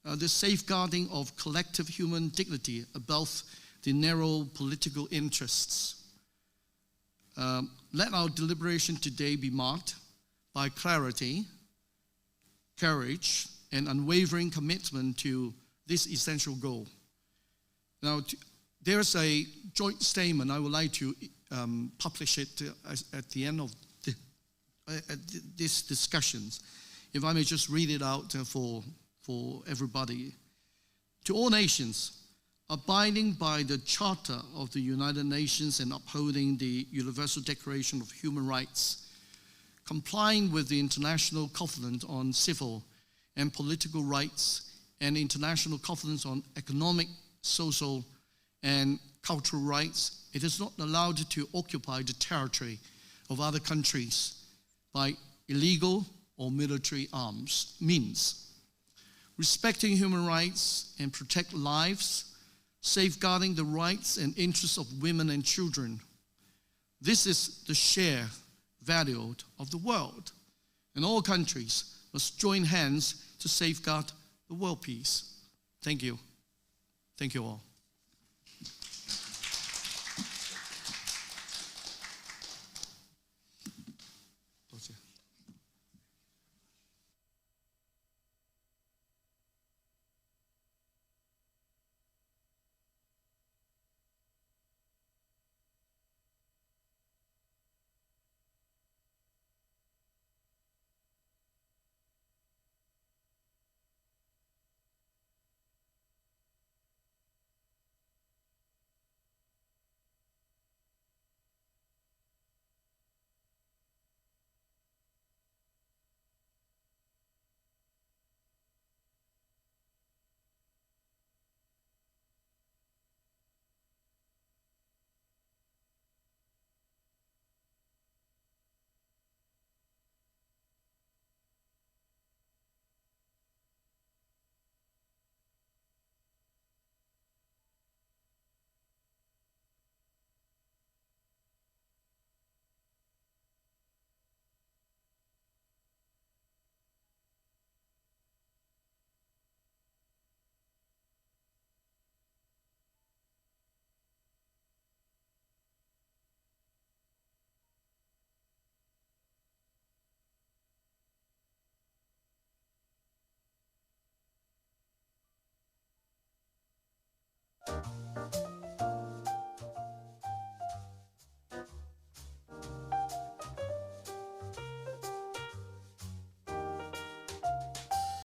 the safeguarding of collective human dignity above the narrow political interests. Let our deliberation today be marked by clarity, courage, and unwavering commitment to this essential goal. Now, there's a joint statement. I would like to publish it at the end of these discussions. If I may just read it out for everybody. To all nations, abiding by the Charter of the United Nations and upholding the Universal Declaration of Human Rights, complying with the International Covenant on Civil and Political Rights and International Covenants on Economic, Social, and Cultural Rights, it is not allowed to occupy the territory of other countries by illegal or military means. Respecting human rights and protect lives, safeguarding the rights and interests of women and children. This is the shared value of the world, and all countries must join hands to safeguard the world peace. Thank you. Thank you all.